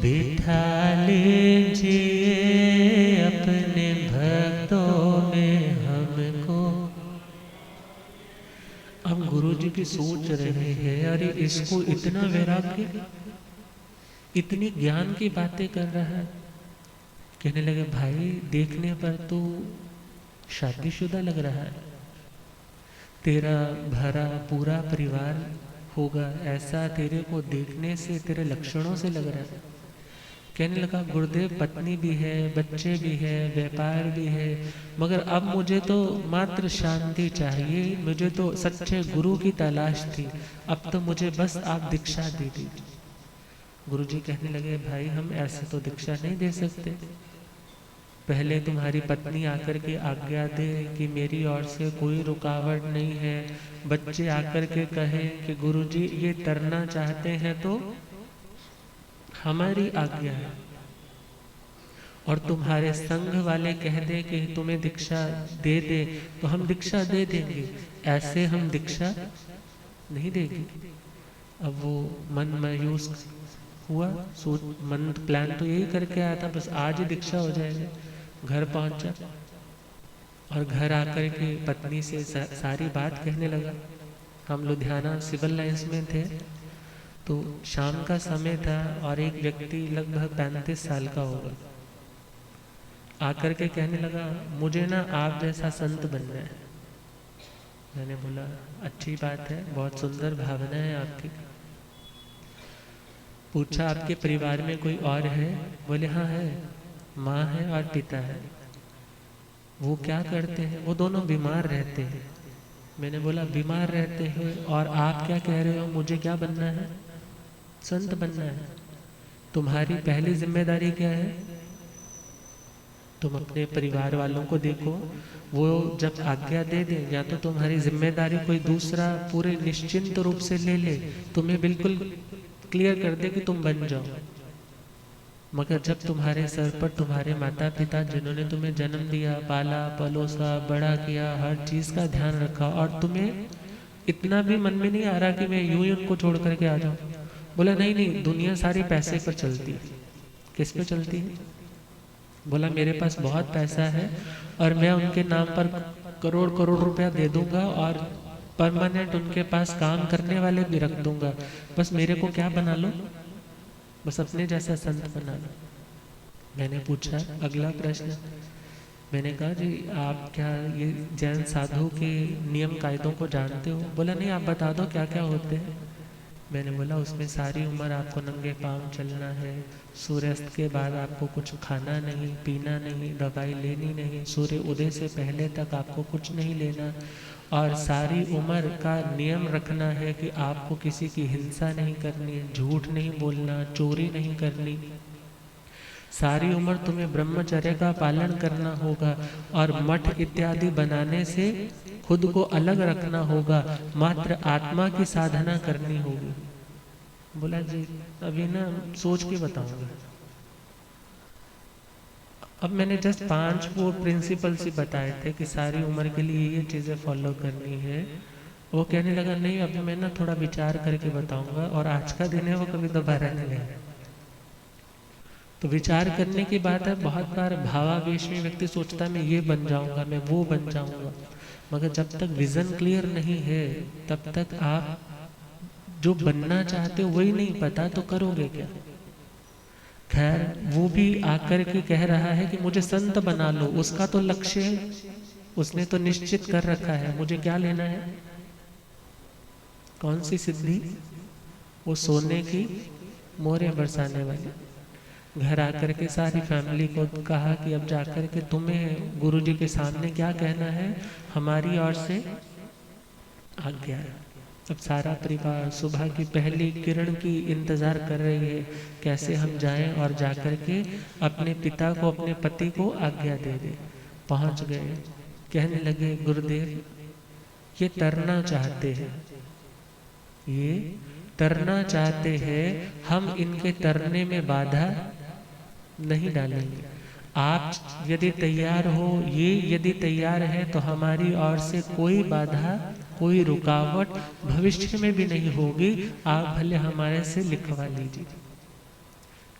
बिठा लीजिए, अपने भक्तों में हमको। अब गुरुजी की सोच रहे हैं, अरे इसको इतना वैराग्य, इतनी ज्ञान की बातें कर रहा है। कहने लगे भाई देखने पर तो शादीशुदा लग रहा है, तेरा भरा पूरा परिवार होगा, ऐसा तेरे को देखने से तेरे लक्षणों से लग रहा है। कहने लगा गुरुदेव पत्नी भी है, बच्चे भी है, व्यापार भी है, मगर अब मुझे तो मात्र शांति चाहिए, मुझे तो सच्चे गुरु की तलाश थी, अब तो मुझे बस आप दीक्षा दे दीजिए। गुरुजी कहने लगे भाई हम ऐसे तो दीक्षा नहीं दे सकते, पहले तुम्हारी पत्नी आकर के आज्ञा दे कि मेरी ओर से कोई रुकावट नहीं है, बच्चे आकर के कहें कि गुरुजी ये तरना चाहते हैं तो हमारी आज्ञा है, और तुम्हारे संघ वाले कह दे कि तुम्हें दीक्षा दे दे तो हम दीक्षा दे देंगे, ऐसे हम दीक्षा नहीं देंगे। अब वो मन मायूस हुआ, मन प्लान तो यही करके आया था बस आज ही दीक्षा हो जाएगी। घर पहुंचा और घर आकर के पत्नी से सारी बात कहने लगा। हम लुधियाना सिविल लाइंस में थे, तो शाम का समय था और एक व्यक्ति लगभग 35 साल का होगा, आकर के कहने लगा मुझे ना आप जैसा संत बनना है। मैंने बोला अच्छी बात है, बहुत सुंदर भावना है आपकी। पूछा आपके परिवार में कोई और है? बोले हाँ है, माँ है और पिता है। वो क्या करते हैं? वो दोनों बीमार रहते हैं। मैंने बोला बीमार रहते हैं और आप क्या कह रहे हो मुझे क्या बनना है? संत बनना है। तुम्हारी पहली जिम्मेदारी क्या है? तुम अपने परिवार वालों को देखो, वो जब आज्ञा दे दे या तो तुम्हारी जिम्मेदारी कोई दूसरा पूरे निश्चिंत रूप से ले ले, तुम्हें बिल्कुल क्लियर कर दे कि तुम बन जाओ। मगर जब तुम्हारे सर पर तुम्हारे माता पिता जिन्होंने तुम्हें जन्म दिया, पाला पलोसा, बड़ा किया, हर चीज़ का ध्यान रखा, और तुम्हें इतना भी मन में नहीं आ रहा कि मैं यूं ही उनको छोड़ करके आ जाऊं। बोला नहीं नहीं, दुनिया सारी पैसे पर चलती है। किस पे चलती है? बोला मेरे पास बहुत पैसा है और मैं उनके नाम पर करोड़ करोड़ रुपया दे दूंगा और परमानेंट उनके पास काम करने वाले भी रख दूंगा, बस मेरे को क्या बना लो, बस अपने जैसा संत बना लो। मैंने पूछा अगला प्रश्न, मैंने कहा जी आप क्या ये जैन साधु के नियम कायदों को जानते हो? बोला नहीं, आप बता दो क्या क्या होते हैं। मैंने बोला उसमें सारी उम्र आपको नंगे पांव चलना है, सूर्यास्त के बाद आपको कुछ खाना नहीं, पीना नहीं, दवाई लेनी नहीं, सूर्य उदय से पहले तक आपको कुछ नहीं लेना, और सारी उम्र का नियम रखना है कि आपको किसी की हिंसा नहीं करनी, झूठ नहीं बोलना, चोरी नहीं करनी। सारी उम्र तुम्हें ब्रह्मचर्य का पालन करना होगा और मठ इत्यादि बनाने से खुद को अलग रखना होगा, मात्र आत्मा की साधना करनी होगी। बोला जी अभी ना सोच के बताऊंगा। अब मैंने जस्ट 5 वो प्रिंसिपल्स ही बताए थे कि सारी उम्र के लिए ये चीज़ें फॉलो करनी है। वो कहने लगा नहीं अभी मैं ना थोड़ा विचार करके बताऊंगा, और आज का दिन है वो कभी दोबारा नहीं आएगा। तो विचार करने की बात है। बहुत बार भावावेश में व्यक्ति सोचता है मैं ये बन जाऊंगा, मैं वो बन जाऊंगा, मगर जब तक विजन क्लियर नहीं है तब तक आप जो बनना चाहते हो वही नहीं पता तो करोगे क्या। खैर वो भी आकर के कह रहा है कि मुझे संत बना लो, उसका तो लक्ष्य है, उसने तो निश्चित कर रखा है, मुझे क्या लेना है, कौन सी सिद्धि, वो सोने की मोहरें बरसाने वाली। घर आकर के सारी फैमिली को कहा कि अब जाकर के तुम्हें गुरुजी के सामने क्या कहना है, हमारी ओर से आज्ञा है। अब सारा परिवार सुबह की पहली किरण की इंतजार कर रही है, कैसे हम जाएं और जाकर के अपने पिता को, अपने पति को आज्ञा दे दें। पहुंच गए, कहने लगे गुरुदेव ये तरना चाहते हैं, ये तरना चाहते हैं, हम इनके तरने में बाधा नहीं डालेंगे। आप यदि तैयार हो, ये यदि तैयार है तो हमारी ओर से कोई बाधा, कोई रुकावट भविष्य में भी नहीं होगी। आप भले हमारे से लिखवा लीजिए।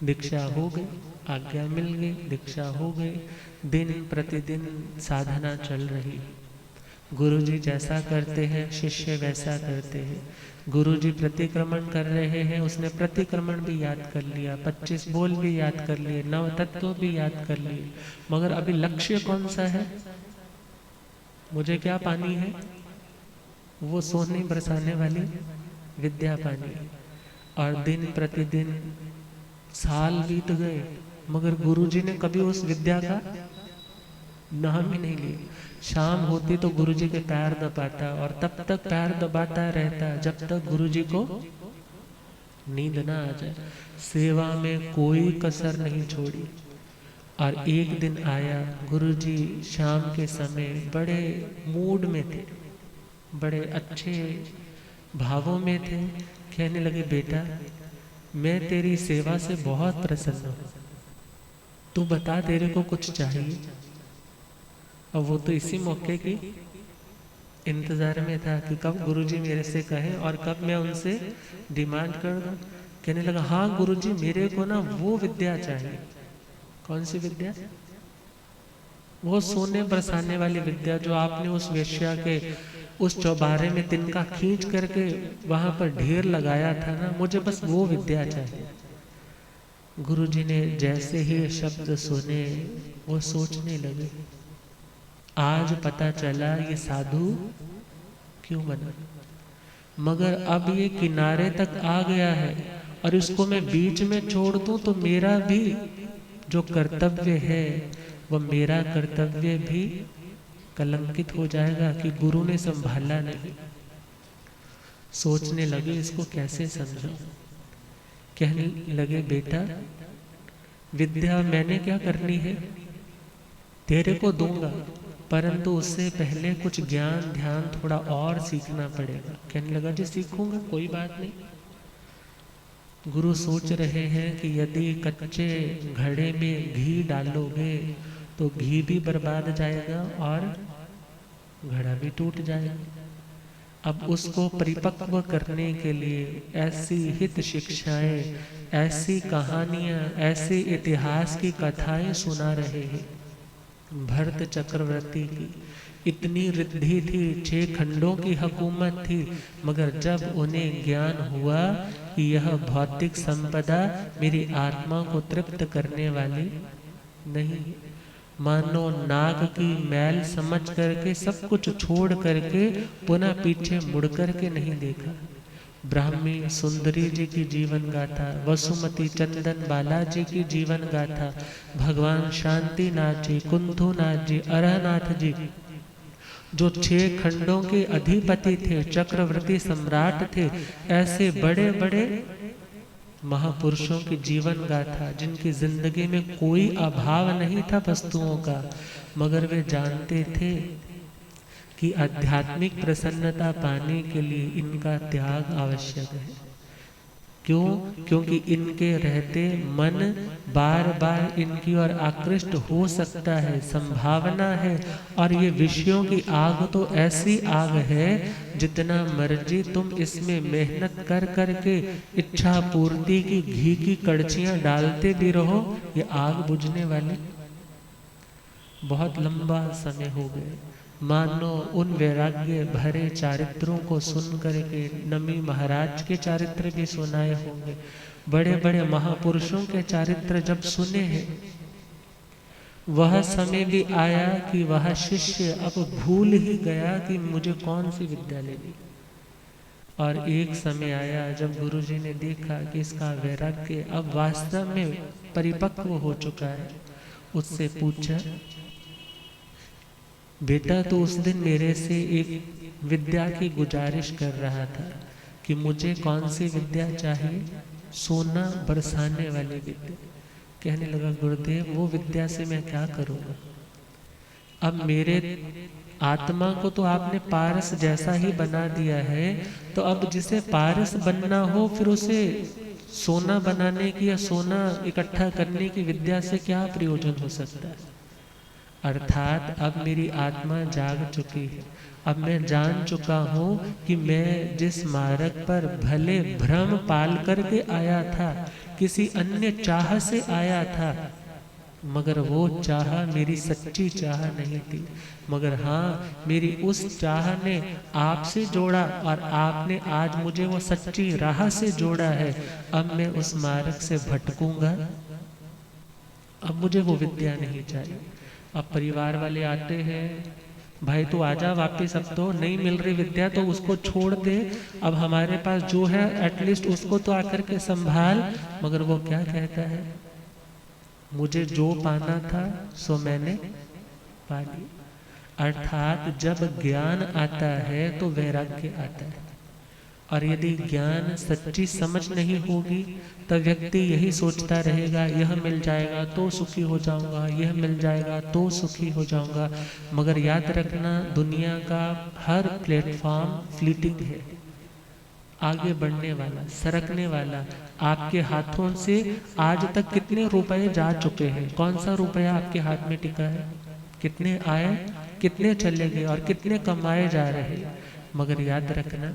दीक्षा हो गई, आज्ञा मिल गई, दीक्षा हो गई। दिन प्रतिदिन साधना चल रही। गुरुजी जैसा करते हैं शिष्य वैसा करते हैं। गुरुजी प्रतिक्रमण कर रहे हैं, उसने प्रतिक्रमण भी याद कर लिया, 25 बोल भी याद कर लिए, 9 तत्व भी याद कर लिए। मगर अभी लक्ष्य कौन सा है, मुझे क्या पानी है, वो सोने बरसाने वाली विद्या पानी। और दिन प्रतिदिन साल बीत गए, मगर गुरुजी ने कभी उस विद्या का नाम ही नहीं लिया। शाम होती तो गुरुजी के पैर दबाता, और तब तक पैर दबाता रहता जब तक गुरुजी को नींद ना आ जाए। सेवा में कोई कसर नहीं छोड़ी। और एक दिन आया, गुरुजी शाम के समय बड़े मूड में थे, बड़े अच्छे भावों में थे। कहने लगे बेटा मैं तेरी सेवा से बहुत प्रसन्न हूँ, तू बता तेरे को कुछ चाहिए। अब वो तो इसी मौके की इंतजार में था कि कब गुरुजी मेरे से कहें और कब मैं उनसे डिमांड कर दूं। कहने लगा हाँ गुरुजी मेरे को ना वो विद्या चाहिए। कौन सी विद्या, वो सोने बरसाने वाली विद्या जो आपने उस वेश्या के उस चौबारे में तिनका खींच करके वहां पर ढेर लगाया था ना, मुझे बस वो विद्या चाहिए। गुरुजी ने जैसे ही शब्द सुने वो सोचने लगे, आज पता चला ये साधु क्यों बना। मगर अब ये किनारे तक आ गया है और इसको मैं बीच में छोड़ दूं तो मेरा भी जो कर्तव्य है वह मेरा कर्तव्य भी कलंकित हो जाएगा कि गुरु ने संभाला नहीं। सोचने लगे इसको कैसे समझाऊं। कहने लगे बेटा विद्या मैंने क्या करनी है, तेरे को दूंगा, परंतु उससे पहले कुछ ज्ञान ध्यान थोड़ा और सीखना पड़ेगा। कहने लगा जी सीखूंगा, कोई बात नहीं। गुरु सोच रहे हैं कि यदि कच्चे घड़े में घी डालोगे तो घी भी बर्बाद जाएगा और घड़ा भी टूट जाएगा। अब उसको परिपक्व करने के लिए ऐसी हित शिक्षाएं, ऐसी कहानियां, ऐसे इतिहास की कथाएं सुना रहे हैं। भरत चक्रवर्ती की इतनी रिद्धि थी, 6 खंडों की हुकूमत थी, मगर जब उन्हें ज्ञान हुआ कि यह भौतिक संपदा मेरी आत्मा को तृप्त करने वाली नहीं, मानो नाग की मैल समझ करके सब कुछ छोड़ करके पुनः पीछे मुड़ करके नहीं देखा। ब्राह्मी सुंदरी जी की जीवन गाथा, वसुमती चंदन बालाजी की जीवन गाथा, भगवान शांतिनाथ जी, कुंथुनाथ जी, अरहनाथ जी जो 6 खंडों के अधिपति थे, चक्रवर्ती सम्राट थे, ऐसे बड़े बड़े महापुरुषों की जीवन गाथा जिनकी जिंदगी में कोई अभाव नहीं था वस्तुओं का, मगर वे जानते थे कि आध्यात्मिक प्रसन्नता पाने के लिए इनका त्याग आवश्यक है। क्यों? क्योंकि इनके रहते मन बार बार इनकी ओर आकृष्ट हो सकता है, संभावना है। और ये विषयों की आग तो ऐसी आग है, जितना मर्जी तुम इसमें मेहनत कर करके इच्छा पूर्ति की घी की कड़छियां डालते भी रहो, ये आग बुझने वाली बहुत लंबा समय हो गए। मानो उन वैराग्य भरे चारित्रों को सुन करके नमी महाराज के चारित्र भी सुनाए होंगे, बड़े बड़े महापुरुषों के चारित्र जब सुने हैं वह समय भी आया कि वह शिष्य अब भूल ही गया कि मुझे कौन सी विद्या लेनी। और एक समय आया जब गुरुजी ने देखा कि इसका वैराग्य अब वास्तव में परिपक्व हो चुका है, उससे पूछा, बेटा तो उस दिन मेरे से एक विद्या की गुजारिश कर रहा था कि मुझे कौन सी विद्या चाहिए, सोना बरसाने वाली विद्या। कहने लगा, गुरुदेव वो विद्या से मैं क्या करूँगा, अब मेरे आत्मा को तो आपने पारस जैसा ही बना दिया है, तो अब जिसे पारस बनना हो फिर उसे सोना बनाने की या सोना इकट्ठा करने की विद्या से क्या प्रयोजन हो सकता है। अर्थात अब मेरी आत्मा जाग चुकी है, अब मैं जान चुका हूँ कि मैं जिस मार्ग पर भले भ्रम पाल करके आया था, किसी अन्य चाह से आया था, मगर वो चाह मेरी सच्ची चाह नहीं थी, मगर हाँ मेरी उस चाह ने आपसे जोड़ा और आपने आज मुझे वो सच्ची राह से जोड़ा है। अब मैं उस मार्ग से भटकूंगा, अब मुझे वो विद्या नहीं चाहिए। अब परिवार वाले आते हैं, भाई तू आजा वापस, अब तो नहीं मिल रही विद्या तो उसको छोड़ दे, अब हमारे पास जो है एटलीस्ट उसको तो आकर के संभाल। मगर वो क्या कहता है, मुझे जो पाना था सो मैंने पा लिया। अर्थात जब ज्ञान आता है तो वैराग्य आता है, और यदि ज्ञान सच्ची समझ नहीं होगी तब व्यक्ति यही सोचता रहेगा, यह मिल जाएगा तो सुखी हो जाऊंगा, यह मिल जाएगा तो सुखी हो जाऊंगा। मगर याद रखना, दुनिया का हर प्लेटफॉर्म फ्लीटिंग है, आगे बढ़ने वाला, सरकने वाला। आपके हाथों से आज तक कितने रुपए जा चुके हैं, कौन सा रुपया आपके हाथ में टिका है, कितने आए कितने चले गए और कितने कमाए जा रहे हैं। मगर याद रखना,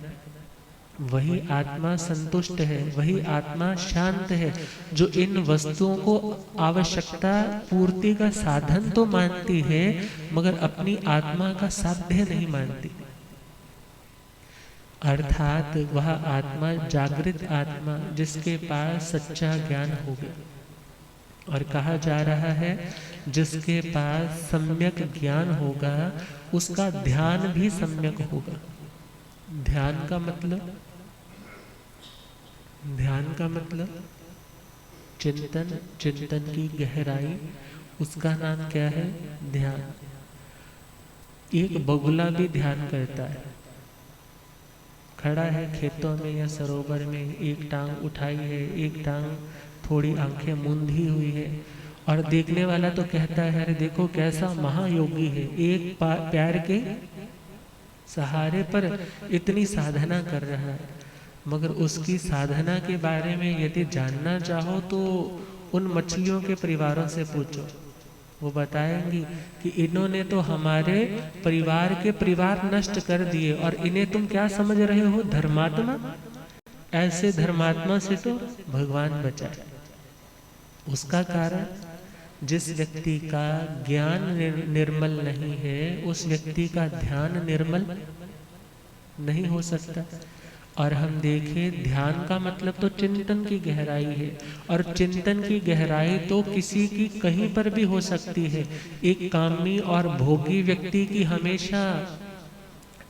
वही आत्मा संतुष्ट है, वही आत्मा शांत है जो इन वस्तुओं को आवश्यकता पूर्ति का साधन तो मानती है मगर अपनी आत्मा का साध्य नहीं मानती। अर्थात वह आत्मा जागृत आत्मा जिसके पास सच्चा ज्ञान हो गया। और कहा जा रहा है जिसके पास सम्यक ज्ञान होगा उसका ध्यान भी सम्यक होगा। ध्यान का मतलब, ध्यान का मतलब चिंतन, चिंतन की गहराई, उसका नाम क्या है, ध्यान। एक बगुला भी ध्यान करता है, खड़ा है खेतों में या सरोवर में, एक टांग उठाई है, एक टांग थोड़ी आंखें मूंदी हुई है, और देखने वाला तो कहता है अरे देखो कैसा महायोगी है, एक पैर के सहारे पर इतनी साधना कर रहा है। मगर उसकी साधना के बारे में यदि जानना चाहो तो उन मछलियों के परिवारों से पूछो, वो बताएंगी कि इन्होंने तो हमारे परिवार के परिवार नष्ट कर दिए और इन्हें तुम क्या समझ रहे हो, धर्मात्मा। ऐसे धर्मात्मा से तो भगवान बचाए। उसका कारण, जिस व्यक्ति का ज्ञान निर्मल नहीं है उस व्यक्ति का ध्यान निर्मल नहीं हो सकता। और हम देखें, ध्यान का मतलब तो चिंतन की गहराई है, और चिंतन की गहराई तो किसी की कहीं पर भी हो सकती है। एक कामी और भोगी व्यक्ति की हमेशा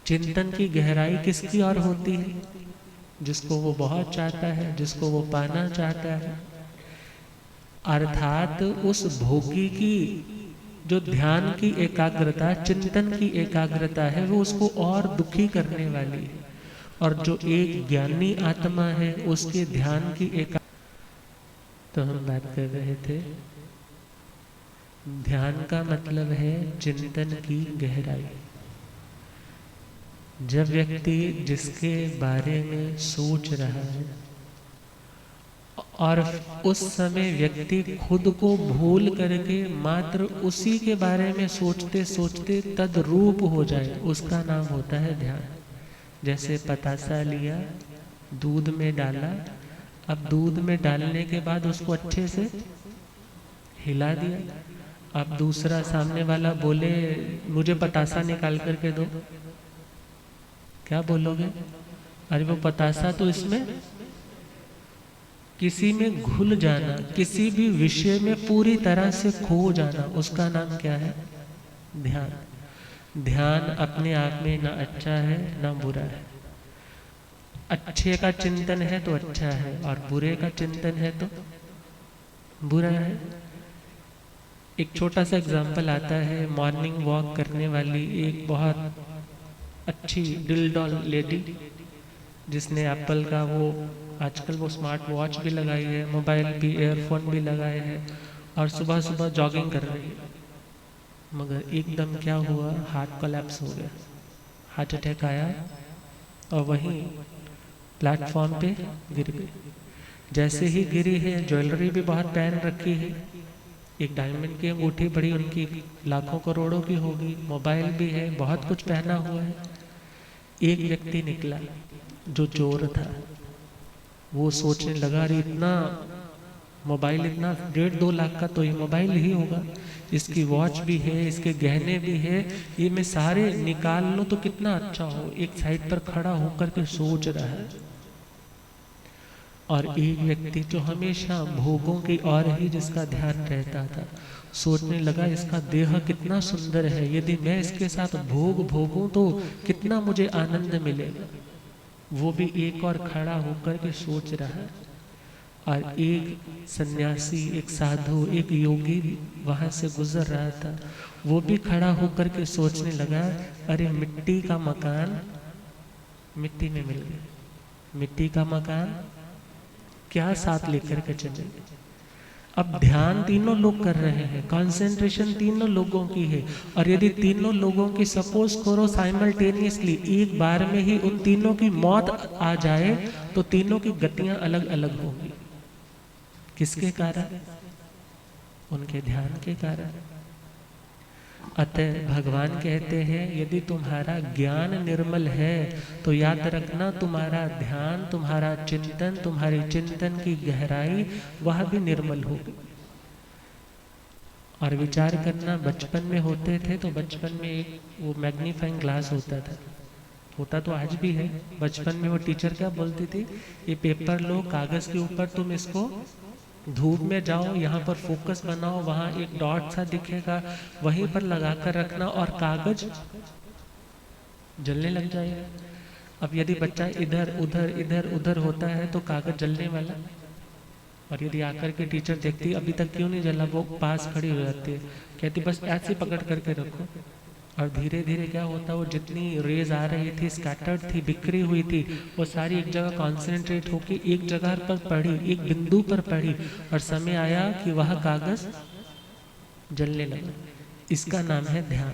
चिंतन की गहराई किसकी ओर होती है, जिसको वो बहुत चाहता है, जिसको वो पाना चाहता है। अर्थात उस भोगी की जो ध्यान की एकाग्रता, चिंतन की एकाग्रता है, वो उसको और दुखी करने वाली है। और जो एक ज्ञानी आत्मा है उसके ध्यान की एक, तो हम बात कर रहे थे ध्यान का मतलब है चिंतन की गहराई। जब व्यक्ति जिसके बारे में सोच रहा है और उस समय व्यक्ति खुद को भूल करके मात्र उसी के बारे में सोचते सोचते तद्रूप हो जाए, उसका नाम होता है ध्यान। जैसे पतासा लिया, दूध में डाला, अब दूध में डालने के बाद उसको अच्छे से हिला दिया। अब दूसरा सामने वाला बोले मुझे पतासा निकाल करके दो, क्या बोलोगे, अरे वो पतासा तो इसमें किसी में घुल जाना, किसी भी विषय में पूरी तरह से खो जाना, उसका नाम क्या है? ध्यान। ध्यान अपने आप में ना अच्छा है ना बुरा है। अच्छे का चिंतन है तो अच्छा है, और बुरे का चिंतन है तो बुरा है। एक छोटा सा एग्जाम्पल आता है, मॉर्निंग वॉक करने वाली एक बहुत अच्छी दिल डॉल लेडी, जिसने एप्पल का वो आजकल वो स्मार्ट वॉच भी लगाई है, मोबाइल भी, ईयरफोन भी लगाए हैं, और सुबह सुबह जॉगिंग कर रही है। मगर एकदम क्या हुआ, हार्ट कोलैप्स हो गया, हार्ट अटैक आया, और वहीं प्लेटफॉर्म पे गिर गई। जैसे ही गिरी है, ज्वेलरी भी बहुत पहन रखी है, एक डायमंड की अंगूठी बड़ी उनकी लाखों करोड़ों की होगी, मोबाइल भी है, बहुत कुछ पहना हुआ है। एक व्यक्ति निकला जो चोर था, वो सोचने लगा, अरे इतना मोबाइल, इतना 1.5-2 लाख का तो ये मोबाइल ही होगा, इसकी वॉच भी है, इसके गहने भी है, ये मैं सारे निकाल लो तो कितना अच्छा हो। एक साइड पर खड़ा होकर के सोच रहा है। और एक व्यक्ति जो हमेशा भोगों की ओर ही जिसका ध्यान रहता था, सोचने लगा, इसका देह कितना सुंदर है, यदि मैं इसके साथ भोगूं तो कितना मुझे आनंद मिलेगा। वो भी एक और खड़ा होकर के सोच रहा है। और एक सन्यासी, एक साधु, एक योगी वहां से गुजर रहा था, वो भी खड़ा होकर के सोचने लगा, अरे मिट्टी का मकान मिट्टी में मिल गया, मिट्टी का मकान क्या साथ लेकर के चले। अब ध्यान तीनों लोग कर रहे हैं, कंसंट्रेशन तीनों लोगों की है, और यदि तीनों लोगों की सपोज करो साइमल्टेनियसली एक बार में ही उन तीनों की मौत आ जाए, तो तीनों की गतियां अलग अलग होंगी। किसके कारण? उनके ध्यान के कारण। अतः भगवान कहते हैं, यदि तुम्हारा ज्ञान निर्मल है तो याद रखना, तुम्हारा ध्यान, तुम्हारा चिंतन, तुम्हारी चिंतन की गहराई वह भी निर्मल होगी। और विचार करना, बचपन में होते थे तो बचपन में एक वो मैग्नीफाइंग ग्लास होता तो आज भी है। बचपन में वो टीचर क्या बोलती थी, ये पेपर लो, कागज के ऊपर तुम इसको धूप में जाओ, यहाँ पर फोकस बनाओ, वहाँ एक डॉट सा दिखेगा, वहीं पर लगा कर रखना और कागज जलने लग जाएगा। अब यदि बच्चा इधर उधर इधर उधर होता है तो कागज जलने वाला, और यदि आकर के टीचर देखती अभी तक क्यों नहीं जला, वो पास खड़ी हो जाती है, कहती बस ऐसे पकड़ करके रखो। और धीरे धीरे क्या होता, वो जितनी रेज आ रही थी, स्कैटर्ड थी, बिखरी हुई थी, वो सारी एक जगह कॉन्सेंट्रेट होकर एक जगह पर पड़ी, एक बिंदु पर पड़ी, और समय आया कि वह कागज जलने लगा। इसका नाम है ध्यान।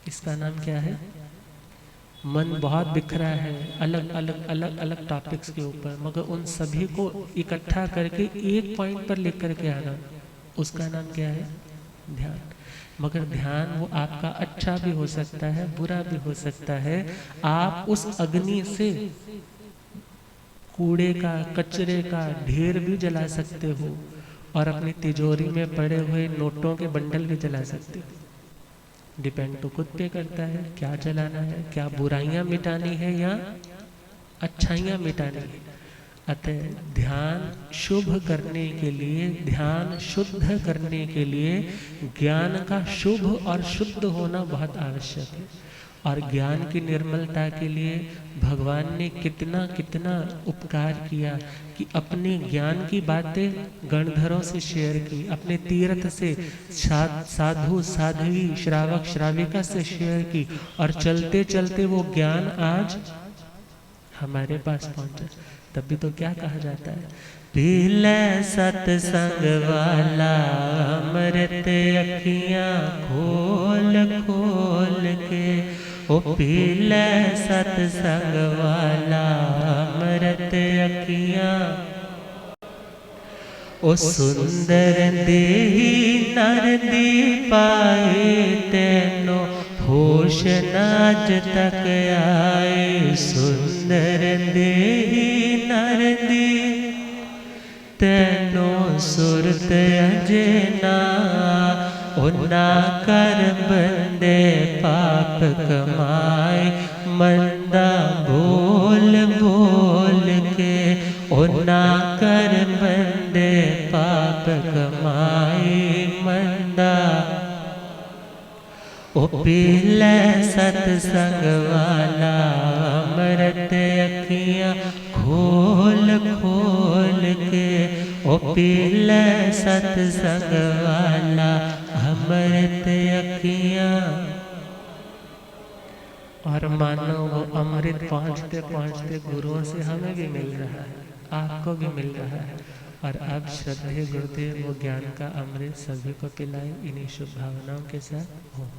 इसका नाम क्या है? मन बहुत बिखरा है अलग अलग अलग अलग टॉपिक्स के ऊपर, मगर उन सभी को इकट्ठा करके एक पॉइंट पर लेकर के आना, उसका नाम क्या है? ध्यान। मगर ध्यान वो आपका अच्छा भी हो सकता है, बुरा भी हो सकता है। आप उस अग्नि से कूड़े का, कचरे का ढेर भी जला सकते हो, और अपनी तिजोरी में पड़े हुए नोटों के बंडल भी जला सकते हो। डिपेंड तो खुद पे करता है क्या जलाना है, क्या बुराइयां मिटानी है या अच्छाइयां मिटानी है। अतः ध्यान शुभ करने के लिए, ध्यान शुद्ध करने के लिए ज्ञान का शुभ और शुद्ध होना बहुत आवश्यक है। और ज्ञान की निर्मलता के लिए भगवान ने कितना कितना उपकार किया कि अपने ज्ञान की बातें गणधरों से शेयर की, अपने तीर्थ से, साधु साध्वी, श्रावक श्राविका से शेयर की, और चलते चलते वो ज्ञान आज हमारे पास पहुंचा। तभी तो क्या कहा जाता है, पीले सत्संग वाला अमृत अखियां खोल खोल के, ओ पीले सत्संग वाला अमृत अखियां, ओ सुंदर देही नर दी पाए तेनो होश नाज तक आए। सुंदर देही नर दी तेनो सुरत अजना, उना कर बंदे पाप कमाए। मंदा बोल बोल के उना कर बंदे पाप कमाई मंदा, ओ पीले सतसंग वाला अमृत अखियाँ खोल खोल के, ओ पीले सतसंग वाला अमृत अखियाँ। और मानो वो अमृत पहुँचते पहुँचते गुरुओं से हमें भी मिल रहा है, आपको भी मिल रहा है। और अब श्रद्धेय गुरुदेव वो ज्ञान का अमृत सभी को पिलाए। इन्हीं शुभ भावनाओं के साथ ओम।